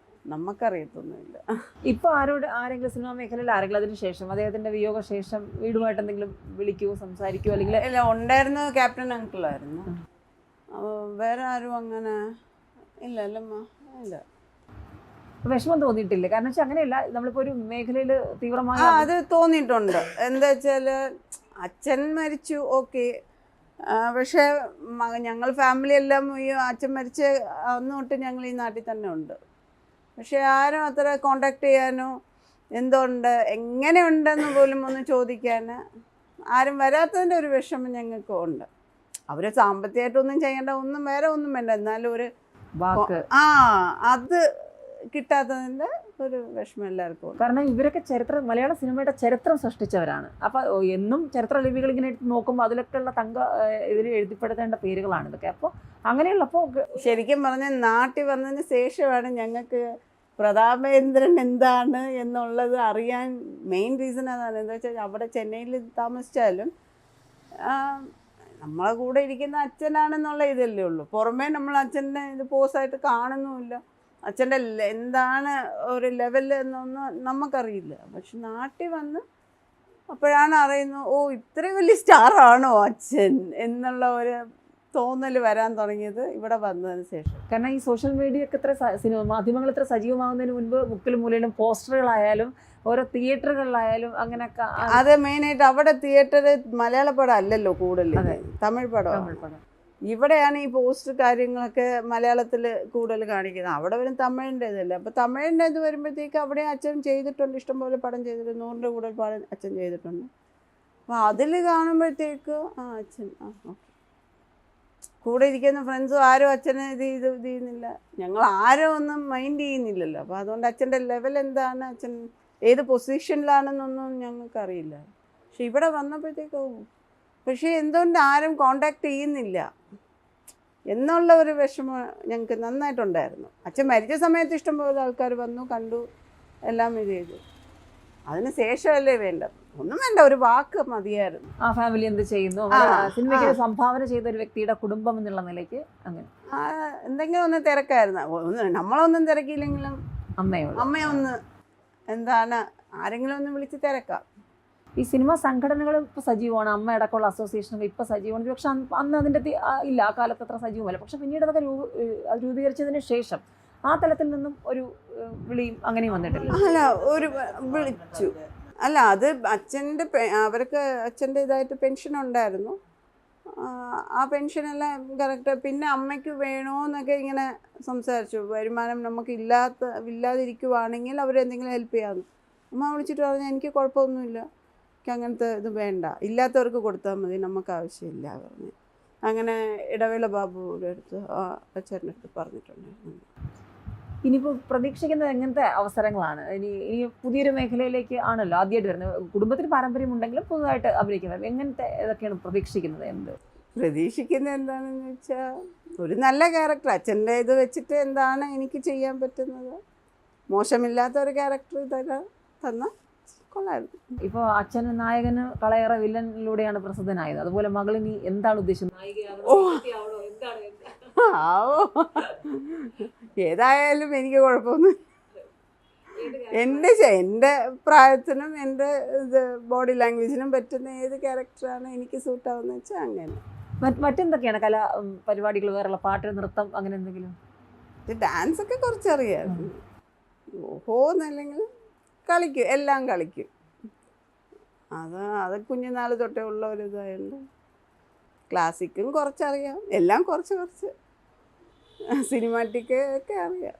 നമുക്കറിയത്തൊന്നുമില്ല. ഇപ്പോൾ ആരെങ്കിലും സിനിമാ മേഖലയിൽ ആരെങ്കിലും അതിന് ശേഷം അദ്ദേഹത്തിൻ്റെ വിയോഗ ശേഷം വീടുമായിട്ട് എന്തെങ്കിലും വിളിക്കുവോ സംസാരിക്കുവോ? അല്ലെങ്കിൽ ഇല്ല, ഉണ്ടായിരുന്നു, ക്യാപ്റ്റൻ അങ്കിളായിരുന്നു. വേറെ ആരും അങ്ങനെ ഇല്ല. അല്ലമ്മ ഇല്ല. വിഷമം തോന്നിയിട്ടില്ല? കാരണം വെച്ചാൽ അങ്ങനെയല്ല, നമ്മളിപ്പോൾ ഒരു മേഖലയിൽ തീവ്രമായ അത് തോന്നിയിട്ടുണ്ട്. എന്താ വെച്ചാൽ അച്ഛൻ മരിച്ചു, ഓക്കെ. പക്ഷേ ഞങ്ങൾ ഫാമിലി എല്ലാം ഈ അച്ഛൻ മരിച്ച അന്ന് തൊട്ട് ഞങ്ങൾ ഈ നാട്ടിൽ തന്നെ ഉണ്ട്. പക്ഷേ ആരും അത്ര കോണ്ടാക്ട് ചെയ്യാനോ എന്തുണ്ട് എങ്ങനെയുണ്ടെന്ന് പോലും ഒന്ന് ചോദിക്കാൻ ആരും വരാത്തതിൻ്റെ ഒരു വിഷമം ഞങ്ങൾക്കും ഉണ്ട്. അവർ സാമ്പത്തികമായിട്ടൊന്നും ചെയ്യേണ്ട, വേറെ ഒന്നും വേണ്ട, എന്നാലും ഒരു വാക്ക് അത് കിട്ടാത്തതിൻ്റെ ഒരു വിഷമം എല്ലാവർക്കും ഉണ്ട്. കാരണം ഇവരൊക്കെ മലയാള സിനിമയുടെ ചരിത്രം സൃഷ്ടിച്ചവരാണ്. അപ്പോൾ എന്നും ചരിത്ര ലിപികൾ ഇങ്ങനെ എടുത്ത് നോക്കുമ്പോൾ അതിലൊക്കെ ഉള്ള ഇതിൽ എഴുതിപ്പെടുത്തേണ്ട പേരുകളാണ് ഇതൊക്കെ. അപ്പോൾ അങ്ങനെയുള്ളപ്പോൾ ശരിക്കും പറഞ്ഞാൽ നാട്ടിൽ വന്നതിന് ശേഷമാണ് ഞങ്ങൾക്ക് പ്രതാപേന്ദ്രൻ എന്താണ് എന്നുള്ളത് അറിയാൻ മെയിൻ റീസൺ അതാണ്. എന്താ വെച്ചാൽ അവിടെ ചെന്നൈയിൽ താമസിച്ചാലും നമ്മളെ കൂടെ ഇരിക്കുന്ന അച്ഛനാണെന്നുള്ള ഇതല്ലേ ഉള്ളൂ. പുറമേ നമ്മൾ അച്ഛൻ്റെ ഇത് പോസായിട്ട് കാണുന്നുമില്ല. അച്ഛൻ്റെ എന്താണ് ഒരു ലെവൽ എന്നൊന്നും നമുക്കറിയില്ല. പക്ഷെ നാട്ടിൽ വന്ന് അപ്പോഴാണ് അറിയുന്നത്, ഓ ഇത്രയും വലിയ സ്റ്റാറാണോ അച്ഛൻ എന്നുള്ള ഒരു തോന്നൽ വരാൻ തുടങ്ങിയത് ഇവിടെ വന്നതിന് ശേഷം. കാരണം ഈ സോഷ്യൽ മീഡിയ ഒക്കെ സിനിമ മാധ്യമങ്ങൾ ഇത്ര സജീവമാകുന്നതിന് മുൻപ് മുക്കിലും മൂലയിലും പോസ്റ്ററുകളായാലും ഓരോ തിയേറ്ററുകളിലായാലും അങ്ങനെയൊക്കെ. അത് മെയിനായിട്ട് അവിടെ തിയേറ്റർ മലയാള പടം അല്ലല്ലോ കൂടുതൽ, തമിഴ് പടം. ഇവിടെയാണ് ഈ പോസ്റ്റർ കാര്യങ്ങളൊക്കെ മലയാളത്തിൽ കൂടുതൽ കാണിക്കുന്നത്. അവിടെ വരും തമിഴിൻ്റെ ഇതല്ല. അപ്പോൾ തമിഴിൻ്റെ ഇത് വരുമ്പോഴത്തേക്ക് അവിടെ അച്ഛൻ ചെയ്തിട്ടുണ്ട്, ഇഷ്ടംപോലെ പടം ചെയ്തിട്ടുണ്ട്, 100 കൂടുതൽ പടം അച്ഛൻ ചെയ്തിട്ടുണ്ട്. അപ്പോൾ അതിൽ കാണുമ്പോഴത്തേക്ക് അച്ഛൻ ഓക്കെ. കൂടെ ഇരിക്കുന്ന ഫ്രണ്ട്സും ആരും അച്ഛനെ ഇത് ചെയ്യുന്നില്ല, ഞങ്ങൾ ആരും ഒന്നും മൈൻഡ് ചെയ്യുന്നില്ലല്ലോ. അപ്പോൾ അതുകൊണ്ട് അച്ഛൻ്റെ ലെവൽ എന്താണ്, അച്ഛൻ ഏത് പൊസിഷനിലാണെന്നൊന്നും ഞങ്ങൾക്കറിയില്ല. പക്ഷെ ഇവിടെ വന്നപ്പോഴത്തേക്ക് പക്ഷേ എന്തുകൊണ്ട് ആരും കോണ്ടാക്ട് ചെയ്യുന്നില്ല എന്നുള്ള ഒരു വിഷമം ഞങ്ങൾക്ക് നന്നായിട്ടുണ്ടായിരുന്നു. അച്ഛൻ മരിച്ച സമയത്ത് ഇഷ്ടംപോലെ ആൾക്കാർ വന്നു, കണ്ടു, എല്ലാം ഇത് ചെയ്തു. അതിന് ശേഷമല്ലേ വേണ്ടത്, ഒന്നും വേണ്ട, ഒരു വാക്ക് മതിയായിരുന്നു. ആ ഫാമിലി എന്ത് ചെയ്യുന്നു, സിനിമയ്ക്ക് സംഭാവന ചെയ്ത ഒരു വ്യക്തിയുടെ കുടുംബം എന്നുള്ള നിലയ്ക്ക് അങ്ങനെ എന്തെങ്കിലും ഒന്ന് തിരക്കായിരുന്നു. നമ്മളൊന്നും തിരക്കിയില്ലെങ്കിലും അമ്മയൊന്ന് എന്താണ് ആരെങ്കിലും ഒന്ന് വിളിച്ച് തിരക്കാം. ഈ സിനിമ സംഘടനകൾ ഇപ്പോൾ സജീവമാണ്, അമ്മ അടക്കമുള്ള അസോസിയേഷനുകൾ ഇപ്പോൾ സജീവമാണ്. പക്ഷെ അന്ന് അതിൻ്റെ ഇല്ല, ആ കാലത്ത് അത്ര സജീവമല്ല. പക്ഷെ പിന്നീട് അതൊക്കെ രൂപീകരിച്ചതിന് ശേഷം ആ തലത്തിൽ നിന്നും ഒരു വിളിയും അങ്ങനെയും വന്നിട്ടില്ല. അല്ല, ഒരു വിളിച്ചു അല്ല, അത് അച്ഛൻ്റെ അവർക്ക് അച്ഛൻ്റെ ഇതായിട്ട് പെൻഷൻ ഉണ്ടായിരുന്നു. ആ പെൻഷനെല്ലാം കറക്റ്റ്. പിന്നെ അമ്മയ്ക്ക് വേണമെന്നൊക്കെ ഇങ്ങനെ സംസാരിച്ചു. വരുമാനം നമുക്ക് ഇല്ലാതിരിക്കുവാണെങ്കിൽ അവരെന്തെങ്കിലും ഹെൽപ്പ് ചെയ്യാമെന്ന്. അമ്മ വിളിച്ചിട്ട് പറഞ്ഞു എനിക്ക് കുഴപ്പമൊന്നുമില്ല, എനിക്ക് അങ്ങനത്തെ ഇത് വേണ്ട, ഇല്ലാത്തവർക്ക് കൊടുത്താൽ മതി, നമുക്ക് ആവശ്യമില്ല പറഞ്ഞു. അങ്ങനെ ഇടവേള ബാബുവിൻ്റെ അടുത്ത് അച്ഛൻ്റെ അടുത്ത് പറഞ്ഞിട്ടുണ്ടായിരുന്നു. ഇനിയിപ്പോൾ പ്രതീക്ഷിക്കുന്നത് എങ്ങനത്തെ അവസരങ്ങളാണ്? ഇനി പുതിയൊരു മേഖലയിലേക്ക് ആണല്ലോ ആദ്യമായിട്ട് വരുന്നത്. കുടുംബത്തിന് പാരമ്പര്യമുണ്ടെങ്കിലും പുതുതായിട്ട് അഭിനയിക്കുന്നത് എങ്ങനത്തെ ഇതൊക്കെയാണ് പ്രതീക്ഷിക്കുന്നത്? പ്രതീക്ഷിക്കുന്നത് എന്താണെന്ന് വെച്ചാൽ ഒരു നല്ല ക്യാരക്ടർ അച്ഛൻ്റെ ഇത് വെച്ചിട്ട് എന്താണ് എനിക്ക് ചെയ്യാൻ പറ്റുന്നത്, മോശമില്ലാത്ത ഒരു ക്യാരക്ടർ തന്നാൽ കൊള്ളായിരുന്നു. ഇപ്പോൾ അച്ഛൻ നായകന് കളയേറെ വില്ലനിലൂടെയാണ് പ്രസിദ്ധനായത്. അതുപോലെ മകളിനി എന്താണ് ഉദ്ദേശിക്കുന്നത്? ഏതായാലും എനിക്ക് കുഴപ്പമൊന്നും, എൻ്റെ പ്രായത്തിനും എൻ്റെ ഇത് ബോഡി ലാംഗ്വേജിനും പറ്റുന്ന ഏത് ക്യാരക്ടറാണ് എനിക്ക് സൂട്ടാവുന്ന വെച്ചാൽ അങ്ങനെ. മറ്റെന്തൊക്കെയാണ് കലാ പരിപാടികൾ, വേറെയുള്ള പാട്ട്, നൃത്തം, അങ്ങനെ എന്തെങ്കിലും? ഡാൻസ് ഒക്കെ കുറച്ചറിയാമായിരുന്നു. ഓഹോന്നല്ലെങ്കിൽ കളിക്കും, എല്ലാം കളിക്കും. അത് കുഞ്ഞുനാൾ തൊട്ടേ ഉള്ള ഒരു ഇതായതുകൊണ്ട് ക്ലാസിക്കും കുറച്ചറിയാം, എല്ലാം കുറച്ച് സിനിമാറ്റിക് ഒക്കെ അറിയാം.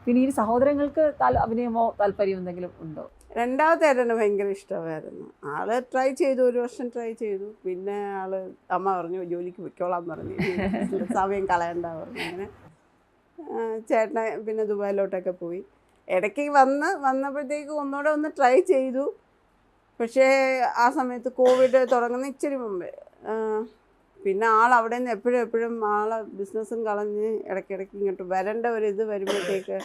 പിന്നെ ഈ സഹോദരങ്ങൾക്ക് അഭിനയമോ താല്പര്യം എന്തെങ്കിലും ഉണ്ടോ? രണ്ടാമത്തെ ഏട്ടന് ഭയങ്കര ഇഷ്ടമായിരുന്നു. ആള് ട്രൈ ചെയ്തു, 1 വർഷം ട്രൈ ചെയ്തു. പിന്നെ അമ്മ പറഞ്ഞു ജോലിക്ക് പൊയ്ക്കോളാൻ പറഞ്ഞു, സമയം കളയണ്ട പറഞ്ഞു. അങ്ങനെ ചേട്ടനെ പിന്നെ ദുബായിലോട്ടൊക്കെ പോയി. ഇടയ്ക്ക് വന്നപ്പോഴത്തേക്ക് ഒന്നുകൂടെ ഒന്ന് ട്രൈ ചെയ്തു. പക്ഷേ ആ സമയത്ത് കോവിഡ് തുടങ്ങുന്ന ഇച്ചിരി മുമ്പേ പിന്നെ അവിടെ നിന്ന് എപ്പോഴും ആളെ ബിസിനസ്സും കളഞ്ഞ് ഇടയ്ക്കിടയ്ക്ക് ഇങ്ങോട്ട് വരേണ്ട ഒരു ഇത് വരുമ്പോഴത്തേക്ക്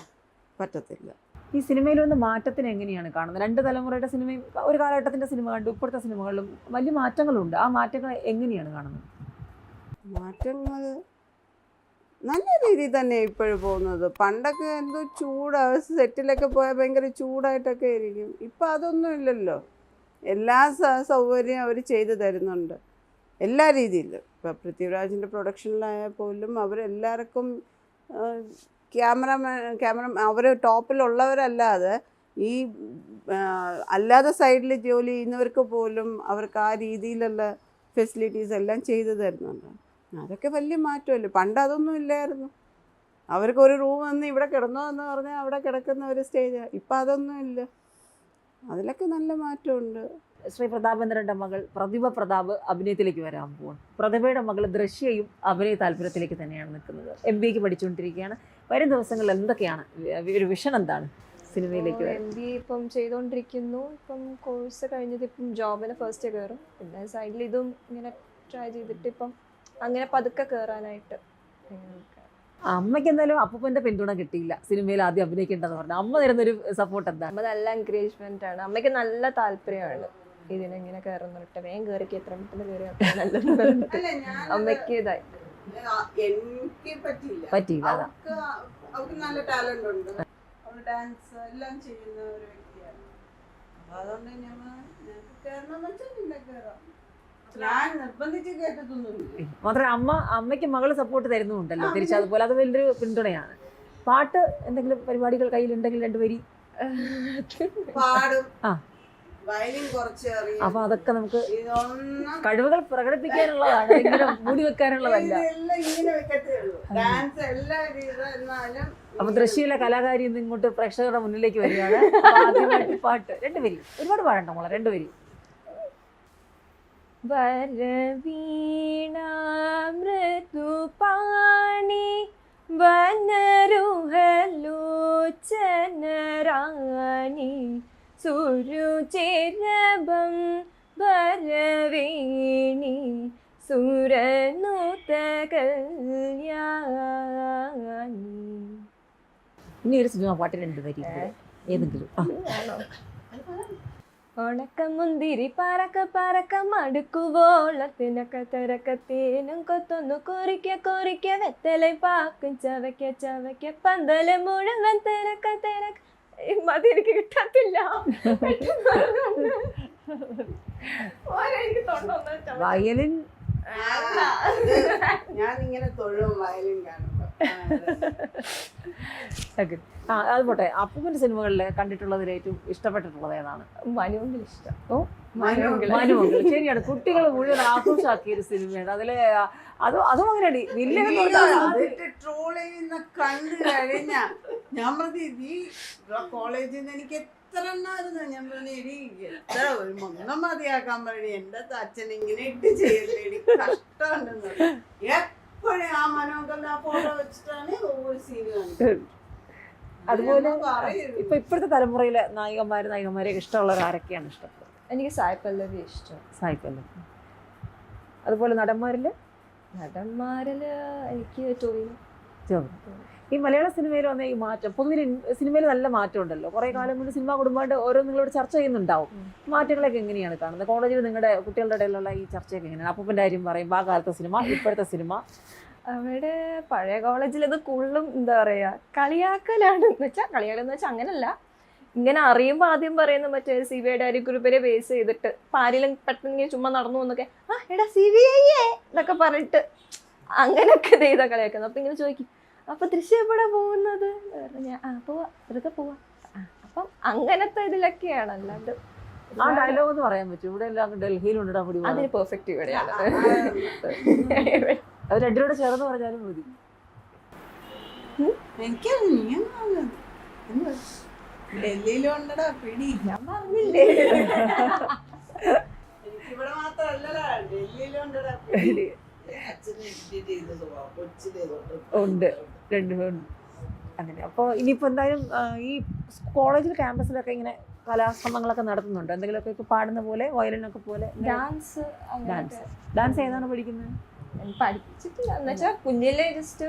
പറ്റത്തില്ല. ഈ സിനിമയിൽ വന്ന മാറ്റത്തിന് എങ്ങനെയാണ് കാണുന്നത്? 2 തലമുറയുടെ സിനിമയും ഒരു കാലഘട്ടത്തിൻ്റെ സിനിമ കണ്ടു, ഇപ്പോഴത്തെ സിനിമകളിലും വലിയ മാറ്റങ്ങളുണ്ട്. ആ മാറ്റങ്ങൾ എങ്ങനെയാണ് കാണുന്നത്? മാറ്റങ്ങൾ നല്ല രീതിയിൽ തന്നെ ഇപ്പോഴും പോകുന്നത്. പണ്ടൊക്കെ എന്തോ ചൂടാണ്, സെറ്റിലൊക്കെ പോയാൽ ഭയങ്കര ചൂടായിട്ടൊക്കെ ഇരിക്കും. ഇപ്പം അതൊന്നും ഇല്ലല്ലോ, എല്ലാ സൗകര്യവും അവർ ചെയ്തു തരുന്നുണ്ട് എല്ലാ രീതിയിലും. ഇപ്പോൾ പൃഥ്വിരാജിൻ്റെ പ്രൊഡക്ഷനിലായാൽ പോലും അവരെല്ലാവർക്കും ക്യാമറ അവർ ടോപ്പിലുള്ളവരല്ലാതെ ഈ അല്ലാതെ സൈഡിൽ ജോലി ചെയ്യുന്നവർക്ക് പോലും അവർക്ക് ആ രീതിയിലുള്ള ഫെസിലിറ്റീസ് എല്ലാം ചെയ്തു തരുന്നുണ്ട്. അതൊക്കെ വലിയ മാറ്റമല്ലേ. പണ്ട് അതൊന്നും ഇല്ലായിരുന്നു. അവർക്ക് ഒരു റൂം വന്ന് ഇവിടെ കിടന്നോ എന്ന് പറഞ്ഞാൽ അവിടെ കിടക്കുന്ന ഒരു സ്റ്റേജാണ്. ഇപ്പം അതൊന്നും ഇല്ല. അതിലൊക്കെ നല്ല മാറ്റമുണ്ട്. ശ്രീ പ്രതാപേന്ദ്രൻ്റെ മകൾ പ്രതിഭ പ്രതാപ് അഭിനയത്തിലേക്ക് വരാൻ പോവാണ്. പ്രതിഭയുടെ മകൾ ദൃശ്യയും അഭിനയ താല്പര്യത്തിലേക്ക് തന്നെയാണ് നിൽക്കുന്നത്. MBAക്ക് പഠിച്ചുകൊണ്ടിരിക്കുകയാണ്. വരും ദിവസങ്ങളിൽ എന്തൊക്കെയാണ് ഒരു വിഷൻ എന്താണ്? സിനിമയിലേക്ക് വരാൻ? MBA ഇപ്പം ചെയ്തുകൊണ്ടിരിക്കുന്നു. ഇപ്പം കോഴ്സ് കഴിഞ്ഞത് ഇപ്പം ജോബിന് ഫസ്റ്റ് കയറും. പിന്നെ സൈഡിൽ ഇതും ഇങ്ങനെ ട്രൈ ചെയ്തിട്ട് ഇപ്പം അങ്ങനെ പതുക്കെ കയറാനായിട്ട്. അമ്മയ്ക്ക് എന്തായാലും അപ്പൂപ്പന്റെ പിന്തുണ കിട്ടിയില്ല സിനിമയിൽ ആദ്യം അഭിനയിക്കേണ്ടെന്ന് പറഞ്ഞു. അമ്മ തരുന്നൊരു സപ്പോർട്ട് എന്താ? അമ്മ നല്ല എൻകറേജ്മെന്റ് ആണ്. അമ്മയ്ക്ക് നല്ല താല്പര്യമാണ് ഇതിനെങ്ങനെ കയറുന്നിട്ട്. വേഗം കയറിക്ക്, എത്ര പെട്ടെന്ന് കയറി നല്ലത് അമ്മയ്ക്ക് ഇതായി. എനിക്ക് പറ്റിയില്ല. അതാ അവർക്ക് നല്ല ടാലന്റ് ഉണ്ട്. അവൾ ഡാൻസ് എല്ലാം ചെയ്യുന്ന ഒരു വ്യക്തിയാണ്. അതുകൊണ്ട് കേറണമെന്ന് വെച്ചാൽ പിന്നെ കയറാം. ഞാൻ നിർബന്ധിച്ച് കേട്ടതൊന്നുമില്ല. മാത്രമേ അമ്മയ്ക്ക് മകള് സപ്പോർട്ട് തരുന്നുണ്ടല്ലോ തിരിച്ച്. അതുപോലെ അത് വലിയൊരു പിന്തുണയാണ്. പാട്ട് എന്തെങ്കിലും പരിപാടികൾ കയ്യിലുണ്ടെങ്കിൽ 2 വരി പാടും. ആ, വയലിൻ കുറച്ച് അറിയാം. അപ്പൊ അതൊക്കെ നമുക്ക് ഇതൊന്നും കഴിവുകൾ പ്രകടിപ്പിക്കാനുള്ളതാണ്, ഇങ്ങനെ മൂടി വെക്കാനുള്ളതല്ല. ഇതെല്ലാം ഇങ്ങനെ വെക്കത്തേ ഉള്ളൂ. ഡാൻസ് എല്ലാ എന്നാലും അപ്പൊ ദൃശ്യയിലെ കലാകാരി ഇന്ന് ഇങ്ങോട്ട് പ്രേക്ഷകരുടെ മുന്നിലേക്ക് വരികയാണ്. അപ്പൊ ആദ്യമായിട്ട് പാട്ട് 2 വരി, ഒരുപാട് പാടണ്ട മോളെ, 2 വരി. വരവീണ മൃദുപാണി വനരുഹലോചനരാണി സുരുചിരഭം ഭരവേണി സുരനുത കല്യാണി. ഇനി ഒരു സിനിമ പാട്ട് 2 വരി ഏതെങ്കിലും. ഉണക്കമുന്തിരി പറക്ക പറക്ക മടുക്കുവോളത്തിനക്ക തിരക്കത്തേനും കൊത്തൊന്നു കൊറിക്ക കൊറിക്ക വെത്തலை പാക്കും ചവയ്ക്ക ചവയ്ക്ക പന്തല് മുഴുവൻ തിരക്ക തിരക്ക. മതി, എനിക്ക് കിട്ടത്തില്ല. വയലിൻ ഞാൻ ഇങ്ങനെ തൊഴും വയലിൻ കാണുമ്പോ. അത് പോട്ടെ. അപ്പൂപ്പന്റെ സിനിമകളിൽ കണ്ടിട്ടുള്ളതിൽ ഏറ്റവും ഇഷ്ടപ്പെട്ടിട്ടുള്ളത് ഏതാണ്? മനുവിന്റെ ഇഷ്ടം. ഓ, മനുമകൾ. ശരിയാണ്, കുട്ടികൾ മുഴുവൻ ആഘോഷാക്കിയ ഒരു സിനിമയാണ്. അതിലെ അതും അങ്ങനെയാണ്. വില്ലൻ ട്രോൾ ചെയ്യുന്ന കണ്ടു കഴിഞ്ഞ ഞാൻ പറഞ്ഞു, ഈ കോളേജിൽ നിന്ന് എനിക്ക് എത്ര എണ്ണമായിരുന്നു. ഞാൻ പറഞ്ഞു, എത്ര ഒരു മൊത്തം മതിയാക്കാൻ പറഞ്ഞു. എന്റെ അച്ഛൻ ഇങ്ങനെ ഇട്ട് ചെയ്യല്ലേടി, കഷ്ടമുണ്ടെന്ന്. എപ്പോഴും ആ മനോഹരന്റെ ആ ഫോട്ടോ വെച്ചിട്ടാണ് ഒவ்வொரு സീന് കാണിക്കുന്നത്. അതുപോലെ ഇപ്പോഴത്തെ തലമുറയിലെ നായികമാരെയൊക്കെ ഇഷ്ടമുള്ളവർ ആരൊക്കെയാണ് ഇഷ്ടപ്പെടുന്നത്? എനിക്ക് സായ് പല്ലവി ഇഷ്ടം. സായ് പല്ലവി. അതുപോലെ നടന്മാരില് എനിക്ക് ടോവിനോ. ഈ മലയാള സിനിമയിൽ വന്ന ഈ മാറ്റം, പൊതുവിൽ സിനിമയിൽ നല്ല മാറ്റം ഉണ്ടല്ലോ. കുറെ കാലം കൊണ്ട് സിനിമ കുടുംബമായിട്ട് ഓരോ നിങ്ങളോട് ചർച്ച ചെയ്യുന്നുണ്ടാവും. മാറ്റങ്ങളൊക്കെ എങ്ങനെയാണ് കാണുന്നത്? കോളേജിൽ നിങ്ങളുടെ കുട്ടികളുടെ ഇടയിലുള്ള ഈ ചർച്ചയൊക്കെ എങ്ങനെയാണ്? അപ്പൂപ്പൻ്റെ കാര്യം പറയും, ആ കാലത്തെ സിനിമ, ഇപ്പോഴത്തെ സിനിമ. അവിടെ പഴയ കോളേജിൽ അത് കൂടുതലും എന്താ പറയാ, കളിയാക്കലാണ്. എന്ന് വെച്ചാൽ കളിയാക്കലെന്ന് വെച്ചാൽ അങ്ങനല്ല, ഇങ്ങനെ അറിയുമ്പോൾ ആദ്യം പറയുന്ന മറ്റേ CBI ഡയറി ഗ്രൂപ്പിനെ ബേസ് ചെയ്തിട്ട് ആരെങ്കിലും പെട്ടെന്ന് ഇങ്ങനെ ചുമ്മാ നടന്നു എന്നൊക്കെ, ആ എടാ CBI എന്നൊക്കെ പറഞ്ഞിട്ട് അങ്ങനെയൊക്കെ ചെയ്താ കളിയാക്കുന്നത്. അപ്പൊ ഇങ്ങനെ ചോദിക്കും, അപ്പൊ ദൃശ്യം എവിടെ പോകുന്നത്? ഞാൻ പോവാ, ഇതൊക്കെ പോവാ. അപ്പം അങ്ങനത്തെ ഇതിലൊക്കെയാണ്. അല്ലാണ്ട് ആ ഡയലോഗ് എന്ന് പറയാൻ പറ്റും. ഇവിടെ എല്ലാം ഡൽഹിയിലുണ്ടാ കൂടി അതിന് പെർഫെക്റ്റ് ഇവിടെയാണ്. അത് 2 കൂടെ ചേർന്ന് പറഞ്ഞാലും മതി. എനിക്ക് ഡൽഹിയിലുണ്ടടാ പിടി. ഞാൻ പറഞ്ഞില്ലേ, എനിക്കിവിടെ മാത്രല്ലടാ, ഡൽഹിയിലുണ്ടടാ പിടി. ഉണ്ട്, 2 ഉണ്ട്. അങ്ങനെ. അപ്പോൾ ഇനിയിപ്പോൾ എന്തായാലും ഈ കോളേജിൽ ക്യാമ്പസിലൊക്കെ ഇങ്ങനെ കലാശ്രമങ്ങളൊക്കെ നടത്തുന്നുണ്ട്. എന്തെങ്കിലുമൊക്കെ ഇപ്പോൾ പാടുന്ന പോലെ, വയലിനൊക്കെ പോലെ ഡാൻസ്. ഡാൻസ് ഏതാണ് പഠിക്കുന്നത്? പഠിച്ചിട്ടില്ല, എന്ന് വെച്ചാൽ കുഞ്ഞിലെ ജസ്റ്റ്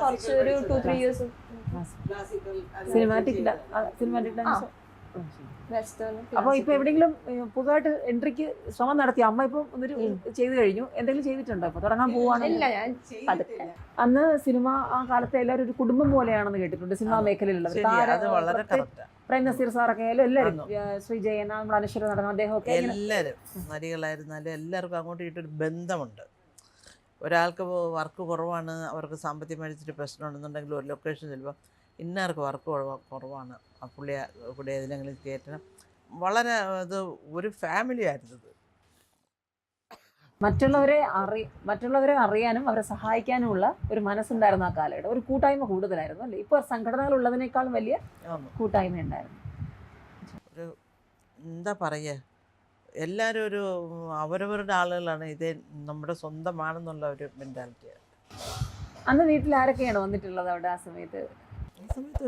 കുറച്ച് ഒരു 2-3 ഇയേഴ്സ് സിനിമാറ്റിക് ഡാൻസ്, വെസ്റ്റേൺ. അപ്പോൾ ഇപ്പോൾ എവിടെയെങ്കിലും പുതുതായിട്ട് എൻട്രിക്ക് ശ്രമം നടത്തി? അമ്മ ഇപ്പം ഒന്നൊരു ചെയ്തു കഴിഞ്ഞു, എന്തെങ്കിലും ചെയ്തിട്ടുണ്ടോ? ഇപ്പോൾ തുടങ്ങാൻ പോവുകയാണെങ്കിൽ? ഞാൻ അന്ന് സിനിമ ആ കാലത്തെ എല്ലാവരും ഒരു കുടുംബം പോലെയാണെന്ന് കേട്ടിട്ടുണ്ട്, സിനിമാ മേഖലയിലുള്ളവർ. പ്രേം നസീർ സാറൊക്കെ ആയാലും എല്ലാവരും, ശ്രീജയൻ, നമ്മുടെ അനശ്വര നടന്ന അദ്ദേഹമൊക്കെ, എല്ലാവരും നടികളായിരുന്നാലും എല്ലാവർക്കും അങ്ങോട്ടും ഇങ്ങോട്ടൊരു ബന്ധമുണ്ട്. ഒരാൾക്ക് വർക്ക് കുറവാണ്, അവർക്ക് സാമ്പത്തികമായി ഇച്ചിരി പ്രശ്നമുണ്ടെന്നുണ്ടെങ്കിൽ ഒരു ലൊക്കേഷൻ ചിലപ്പോൾ ഇന്നാർക്ക് വർക്ക് കുറവാണ്, ആ പുള്ളി ഏതിനെങ്കിലും കയറ്റണം. വളരെ അത് ഒരു ഫാമിലി ആയിരുന്നത്. മറ്റുള്ളവരെ അറിയാനും അവരെ സഹായിക്കാനുമുള്ള ഒരു മനസ്സുണ്ടായിരുന്ന ആ കാലഘട്ടം. ഒരു കൂട്ടായ്മ കൂടുതലായിരുന്നു അല്ലേ? ഇപ്പോൾ സംഘടനകളുള്ളതിനേക്കാളും വലിയ കൂട്ടായ്മ ഉണ്ടായിരുന്നു. ഒരു എന്താ പറയുക, എല്ലാവരും ഒരു അവരവരുടെ ആളുകളാണ്, ഇത് നമ്മുടെ സ്വന്തമാണെന്നുള്ള ഒരു മെൻറ്റാലിറ്റിയാണ്. അന്ന് വീട്ടിൽ ആരൊക്കെയാണ് വന്നിട്ടുള്ളത് അവിടെ? ആ സമയത്ത്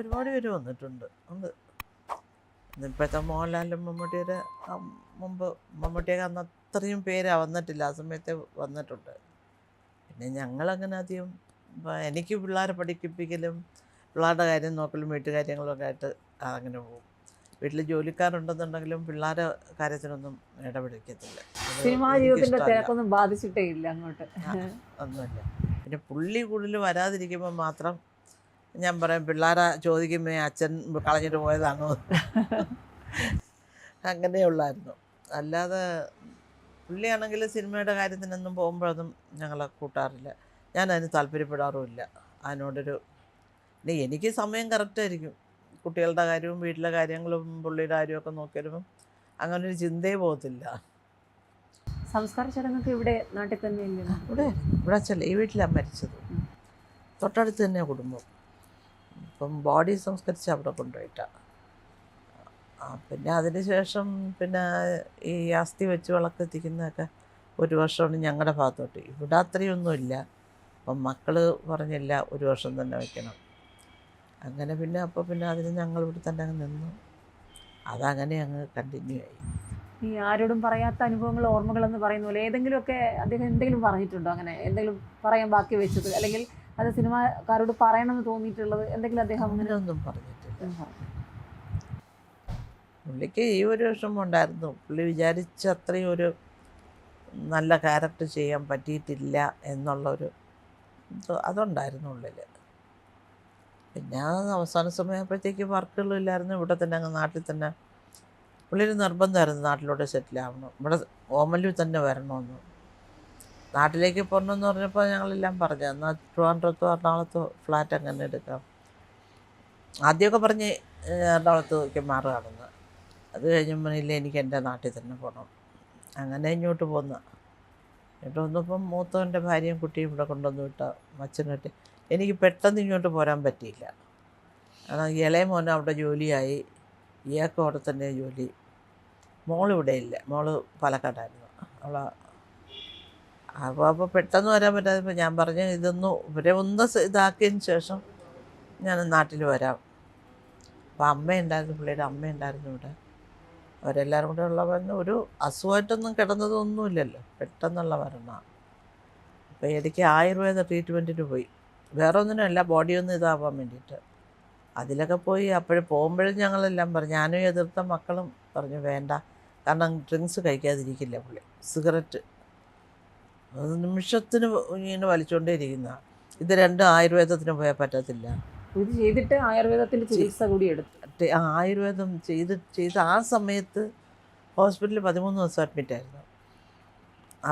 ഒരുപാട് പേര് വന്നിട്ടുണ്ട്. ഇപ്പോഴത്തെ മോഹൻലാലും മമ്മൂട്ടിയുടെ മുമ്പ് മമ്മൂട്ടിയൊക്കെ അന്ന് അത്രയും പേര് വന്നിട്ടില്ല, ആ സമയത്ത് വന്നിട്ടുണ്ട്. പിന്നെ ഞങ്ങളങ്ങനെ അധികം എനിക്ക് പിള്ളേരെ പഠിപ്പിക്കലും പിള്ളേരുടെ കാര്യം നോക്കലും വീട്ടുകാര്യങ്ങളൊക്കെ ആയിട്ട് അങ്ങനെ പോകും. വീട്ടിൽ ജോലിക്കാരുണ്ടെന്നുണ്ടെങ്കിലും പിള്ളേരുടെ കാര്യത്തിനൊന്നും ഇടപെടിക്കത്തില്ല. സിനിമാ ജീവിതത്തിന്റെ തിരക്കൊന്നും ബാധിച്ചിട്ടേ ഇല്ല അങ്ങോട്ട്. ഒന്നുമില്ല. പിന്നെ പുള്ളി കൂടുതൽ വരാതിരിക്കുമ്പോൾ മാത്രം ഞാൻ പറയും, പിള്ളേരെ ചോദിക്കുമ്പോൾ അച്ഛൻ കളഞ്ഞിട്ട് പോയതാണോ, അങ്ങനെയുള്ളായിരുന്നു. അല്ലാതെ പുള്ളിയാണെങ്കിൽ സിനിമയുടെ കാര്യത്തിനൊന്നും പോകുമ്പോഴൊന്നും ഞങ്ങളെ കൂട്ടാറില്ല. ഞാനതിന് താല്പര്യപ്പെടാറുമില്ല. അതിനോടൊരു പിന്നെ എനിക്ക് സമയം കറക്റ്റായിരിക്കും. കുട്ടികളുടെ കാര്യവും വീട്ടിലെ കാര്യങ്ങളും പുള്ളിയുടെ കാര്യമൊക്കെ നോക്കി വരുമ്പം അങ്ങനൊരു ചിന്തയെ പോകത്തില്ല. സംസ്കാര ചടങ്ങൊക്കെ ഇവിടെ നാട്ടിൽ തന്നെ ഇല്ല? ഇവിടെ അച്ഛല്ല, ഈ വീട്ടിലാണ് മരിച്ചത്. തൊട്ടടുത്ത് തന്നെ കുടുംബം. ഇപ്പം ബോഡി സംസ്കരിച്ച് അവിടെ കൊണ്ടുപോയിട്ടാണ്. പിന്നെ അതിന് ശേഷം പിന്നെ ഈ അസ്ഥി വെച്ച് വിളക്കെത്തിക്കുന്നതൊക്കെ ഒരു വർഷമാണ് ഞങ്ങളുടെ ഭാഗത്തോട്ട്. ഇവിടെ അത്രയൊന്നുമില്ല. അപ്പം മക്കൾ പറഞ്ഞില്ല, ഒരു വർഷം തന്നെ വയ്ക്കണം. അങ്ങനെ പിന്നെ അപ്പോൾ പിന്നെ അതിന് ഞങ്ങൾ ഇവിടെ തന്നെ അങ്ങ് നിന്നു. അതങ്ങനെ അങ്ങ് കണ്ടിന്യൂ ആയി. ഈ ആരോടും പറയാത്ത അനുഭവങ്ങൾ, ഓർമ്മകളെന്ന് പറയുന്ന പോലെ ഏതെങ്കിലുമൊക്കെ അദ്ദേഹം എന്തെങ്കിലും പറഞ്ഞിട്ടുണ്ടോ? അങ്ങനെ എന്തെങ്കിലും പറയാൻ ബാക്കി വെച്ചത്, അല്ലെങ്കിൽ അത് സിനിമാക്കാരോട് പറയണമെന്ന് തോന്നിയിട്ടുള്ളത് എന്തെങ്കിലും അദ്ദേഹം അങ്ങനെ ഒന്നും പറഞ്ഞിട്ടില്ല. പുള്ളിക്ക് ഈ ഒരു വിഷമം ഉണ്ടായിരുന്നു. പുള്ളി വിചാരിച്ച അത്രയും ഒരു നല്ല ക്യാരക്ടർ ചെയ്യാൻ പറ്റിയിട്ടില്ല എന്നുള്ളൊരു അതുണ്ടായിരുന്നു ഉള്ളിൽ. പിന്നെ അവസാന സമയമായപ്പോഴത്തേക്ക് വർക്കുകളില്ലായിരുന്നു. ഇവിടെ തന്നെ അങ്ങ് നാട്ടിൽ തന്നെ പുള്ളിയൊരു നിർബന്ധമായിരുന്നു നാട്ടിലോട്ട് സെറ്റിലാവണം, ഇവിടെ ഓമല്ലൂർ തന്നെ വരണമെന്ന്. നാട്ടിലേക്ക് പോകണമെന്ന് പറഞ്ഞപ്പോൾ ഞങ്ങളെല്ലാം പറഞ്ഞു, എന്നാൽ ട്രിവാൻഡ്രത്തോ എറണാകുളത്തോ ഫ്ലാറ്റ് അങ്ങനെ എടുക്കാം. ആദ്യമൊക്കെ പറഞ്ഞ് എറണാകുളത്തേക്ക് മാറുകയാണെന്ന്. അത് കഴിഞ്ഞപ്പോൾ ഇല്ല, എനിക്ക് എൻ്റെ നാട്ടിൽ തന്നെ പോകണം. അങ്ങനെ ഇങ്ങോട്ട് പോന്ന. ഇങ്ങോട്ട് വന്നപ്പം മൂത്തവൻ്റെ ഭാര്യയും കുട്ടിയും ഇവിടെ കൊണ്ടുവന്ന് വിട്ട അച്ഛനായിട്ട് എനിക്ക് പെട്ടെന്ന് ഇങ്ങോട്ട് പോരാൻ പറ്റിയില്ല. കാരണം ഇളയ മോൻ അവിടെ ജോലിയായി, ഇയാൾക്ക് അവിടെ തന്നെ ജോലി. മോളിവിടെ ഇല്ല, മോള് പാലക്കാടായിരുന്നു. അപ്പോൾ പെട്ടെന്ന് വരാൻ പറ്റാതെ ഞാൻ പറഞ്ഞു, ഇവരെ ഒന്ന് ഇതാക്കിയതിന് ശേഷം ഞാൻ നാട്ടിൽ വരാം. അപ്പോൾ അമ്മയുണ്ടായിരുന്നു, പുള്ളിയുടെ അമ്മയുണ്ടായിരുന്നു ഇവിടെ. അവരെല്ലാവരും കൂടെ ഉള്ളവന്ന് ഒരു അസുഖമായിട്ടൊന്നും കിടന്നതൊന്നുമില്ലല്ലോ, പെട്ടെന്നുള്ള മരണമാണ്. അപ്പോൾ ഇടയ്ക്ക് ആയുർവേദ ട്രീറ്റ്മെൻറ്റിന് പോയി, വേറെ ഒന്നിനുമല്ല, ബോഡി ഒന്ന് ഇതാവാൻ വേണ്ടിയിട്ട്. അതിലൊക്കെ പോയി. അപ്പോഴും പോകുമ്പോഴും ഞങ്ങളെല്ലാം പറഞ്ഞു, ഞാനും എതിർത്ത മക്കളും പറഞ്ഞു വേണ്ട, കാരണം ഡ്രിങ്ക്സ് കഴിക്കാതിരിക്കില്ല പുള്ളി. സിഗരറ്റ് നിമിഷത്തിന് ഇങ്ങനെ വലിച്ചുകൊണ്ടേ ഇരിക്കുന്നതാണ്. ഇത് രണ്ടും ആയുർവേദത്തിന് പോയാൽ പറ്റത്തില്ല. ഇത് ചെയ്തിട്ട് ആയുർവേദത്തിൻ്റെ ചികിത്സ കൂടി എടുത്തു. ആയുർവേദം ചെയ്ത് ആ സമയത്ത് ഹോസ്പിറ്റലിൽ 13 ദിവസം അഡ്മിറ്റായിരുന്നു.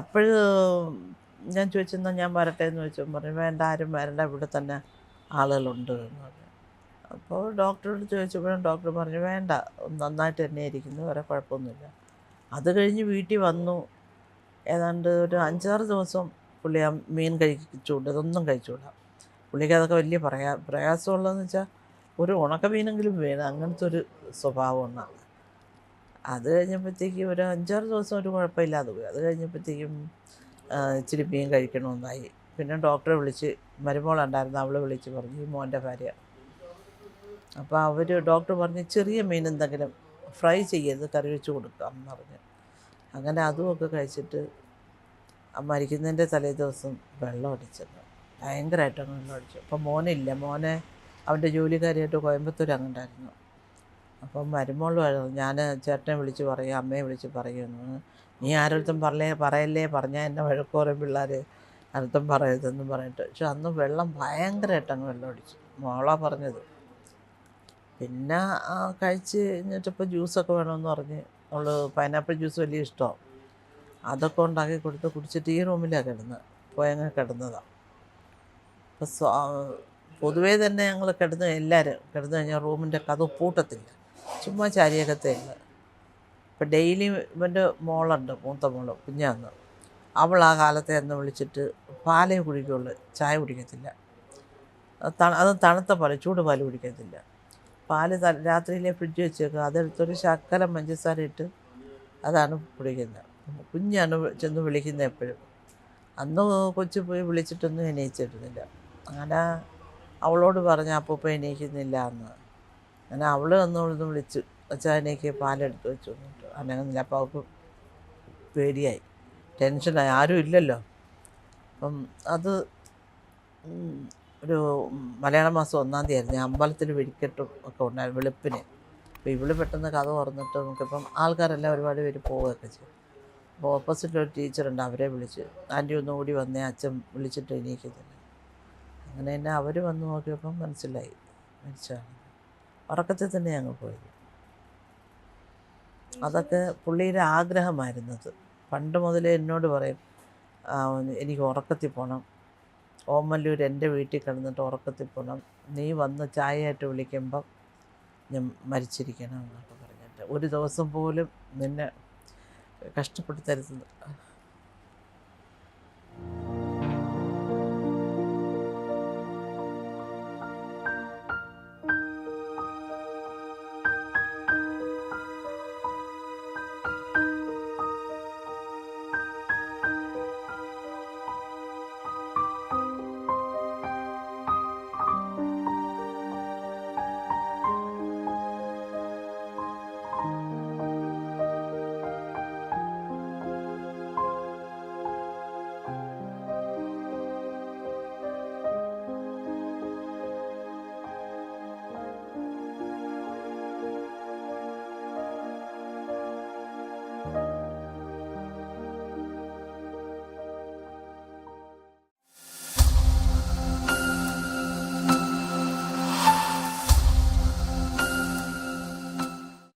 അപ്പോൾ ഞാൻ ചോദിച്ചെന്നാൽ ഞാൻ വരട്ടെ എന്ന് ചോദിച്ചപ്പോൾ പറഞ്ഞു വേണ്ട, ആരും വരണ്ട, ഇവിടെ തന്നെ ആളുകളുണ്ട് എന്ന് പറഞ്ഞു. അപ്പോൾ ഡോക്ടറോട് ചോദിച്ചപ്പോഴും ഡോക്ടർ പറഞ്ഞു വേണ്ട, നന്നായിട്ട് തന്നെ ഇരിക്കുന്നു, വേറെ കുഴപ്പമൊന്നുമില്ല. അത് കഴിഞ്ഞ് വീട്ടിൽ വന്നു. ഏതാണ്ട് ഒരു 5-6 ദിവസം പുള്ളി ആ മീൻ കഴിച്ചുകൂടാ, ഇതൊന്നും കഴിച്ചുകൂടാ. പുള്ളിക്ക് അതൊക്കെ വലിയ പ്രയാസമുള്ളതെന്ന് വെച്ചാൽ ഒരു ഉണക്ക മീനെങ്കിലും വേണം, അങ്ങനത്തെ ഒരു സ്വഭാവമാണ്. അത് കഴിഞ്ഞപ്പോഴത്തേക്കും ഒരു 5-6 ദിവസം ഒരു കുഴപ്പമില്ലാതെ പോയി. അത് കഴിഞ്ഞപ്പോഴത്തേക്കും ഇച്ചിരി മീൻ കഴിക്കണമെന്നായി. പിന്നെ ഡോക്ടറെ വിളിച്ച്, മരുമോളുണ്ടായിരുന്നു, അവളെ വിളിച്ച് പറഞ്ഞു, ഈ മോൻ്റെ ഭാര്യ. അപ്പോൾ ഡോക്ടർ പറഞ്ഞ് ചെറിയ മീൻ എന്തെങ്കിലും ഫ്രൈ ചെയ്യരുത്, കറി വെച്ച് കൊടുക്കാം എന്ന് പറഞ്ഞു. അങ്ങനെ അതുമൊക്കെ കഴിച്ചിട്ട് മരിക്കുന്നതിൻ്റെ തലേ ദിവസം വെള്ളം അടിച്ചത്, ഭയങ്കരമായിട്ടങ്ങ് വെള്ളം അടിച്ചു. അപ്പോൾ മോനില്ല, മോനെ അവൻ്റെ ജോലിക്കാരിയായിട്ട് കോയമ്പത്തൂർ അങ്ങോട്ടായിരുന്നു. അപ്പം മരുമോൾ ഞാൻ ചേട്ടനെ വിളിച്ച് പറയും, അമ്മയെ വിളിച്ച് പറയുമെന്ന്. നീ ആരടുത്തും പറയല്ലേ, പറഞ്ഞാൽ എന്നെ വഴക്കോറും പിള്ളേർ, ആരടുത്തും പറയരുതെന്ന് പറഞ്ഞിട്ട്. പക്ഷെ അന്ന് വെള്ളം ഭയങ്കരമായിട്ടങ്ങ് വെള്ളം അടിച്ചു, മോളാ പറഞ്ഞത്. പിന്നെ കഴിച്ച് കഴിഞ്ഞിട്ടിപ്പോൾ ജ്യൂസൊക്കെ വേണമെന്ന് പറഞ്ഞ്, അവൾ പൈനാപ്പിൾ ജ്യൂസ് വലിയ ഇഷ്ടമാണ്, അതൊക്കെ ഉണ്ടാക്കി കൊടുത്ത് കുടിച്ചിട്ട് ഈ റൂമിലാണ് പോയങ്ങ് കിടന്നതാണ്. അപ്പോൾ പൊതുവേ തന്നെ ഞങ്ങൾ എല്ലാവരും കിടന്നു കഴിഞ്ഞാൽ റൂമിൻ്റെ കതവ് പൂട്ടത്തില്ല, ചുമ്മാ ചാരിയകത്തേ ഇല്ല. ഇപ്പം ഡെയിലി ഇവൻ്റെ മോളുണ്ട്, മൂത്ത മോള് കുഞ്ഞാന്ന്, അവൾ ആ കാലത്തെ എന്ന് വിളിച്ചിട്ട് പാലേ കുടിക്കുള്ളൂ, ചായ കുടിക്കത്തില്ല. അത് തണുത്ത പാല്, ചൂട് പാല് കുടിക്കത്തില്ല. പാല് രാത്രിയിലെ ഫ്രിഡ്ജ് വെച്ചേക്കുക, അതെടുത്തൊരു ശകലം പഞ്ചസാര ഇട്ട് അതാണ് കുടിക്കുന്നത്. കുഞ്ഞാണ് ചെന്ന് വിളിക്കുന്നത് എപ്പോഴും. അന്ന് കൊച്ചു പോയി വിളിച്ചിട്ടൊന്നും എണീച്ചിരുന്നില്ല. അങ്ങനെ അവളോട് പറഞ്ഞ അപ്പൂപ്പ എണീക്കുന്നില്ല എന്ന്. അങ്ങനെ അവൾ അന്നോടൊന്ന് വിളിച്ചു, അച്ചായനേക്ക് പാലെടുത്ത് വെച്ചു എന്നിട്ട് അനങ്ങുന്നില്ല. അപ്പോൾ അവൾക്ക് പേടിയായി, ടെൻഷനായി, ആരും ഇല്ലല്ലോ. അപ്പം അത് ഒരു മലയാള മാസം 1-ാം തീയതി ആയിരുന്നു. ഞാൻ അമ്പലത്തിൽ വെടിക്കെട്ടും ഒക്കെ ഉണ്ടായിരുന്നു വെളുപ്പിന്. അപ്പോൾ ഇവള് പെട്ടെന്ന് കഥ തുറന്നിട്ട് നമുക്കിപ്പം ആൾക്കാരെല്ലാം ഒരുപാട് പേര് പോവുകയൊക്കെ ചെയ്യും. അപ്പോൾ ഓപ്പോസിറ്റിലൊരു ടീച്ചറുണ്ട്, അവരെ വിളിച്ച് ആൻറ്റി ഒന്നും കൂടി വന്നേ, അച്ഛൻ വിളിച്ചിട്ട് എണീക്കത്തില്ല. അങ്ങനെ തന്നെ അവർ വന്ന് നോക്കിയപ്പം മനസ്സിലായി മരിച്ചാണ്. ഉറക്കത്തിൽ തന്നെ ഞങ്ങൾ പോയത്. അതൊക്കെ പുള്ളിയുടെ ആഗ്രഹമായിരുന്നത്. പണ്ട് മുതലേ എന്നോട് പറയും, എനിക്ക് ഉറക്കത്തിൽ പോകണം, ഓമല്ലൂർ എൻ്റെ വീട്ടിൽ കിടന്നിട്ട് ഉറക്കത്തിൽ പോകണം, നീ വന്ന് ചായയായിട്ട് വിളിക്കുമ്പം ഞാൻ മരിച്ചിരിക്കണം എന്നൊക്കെ പറഞ്ഞിട്ട്. ഒരു ദിവസം പോലും നിന്നെ കഷ്ടപ്പെടുത്തരുത്.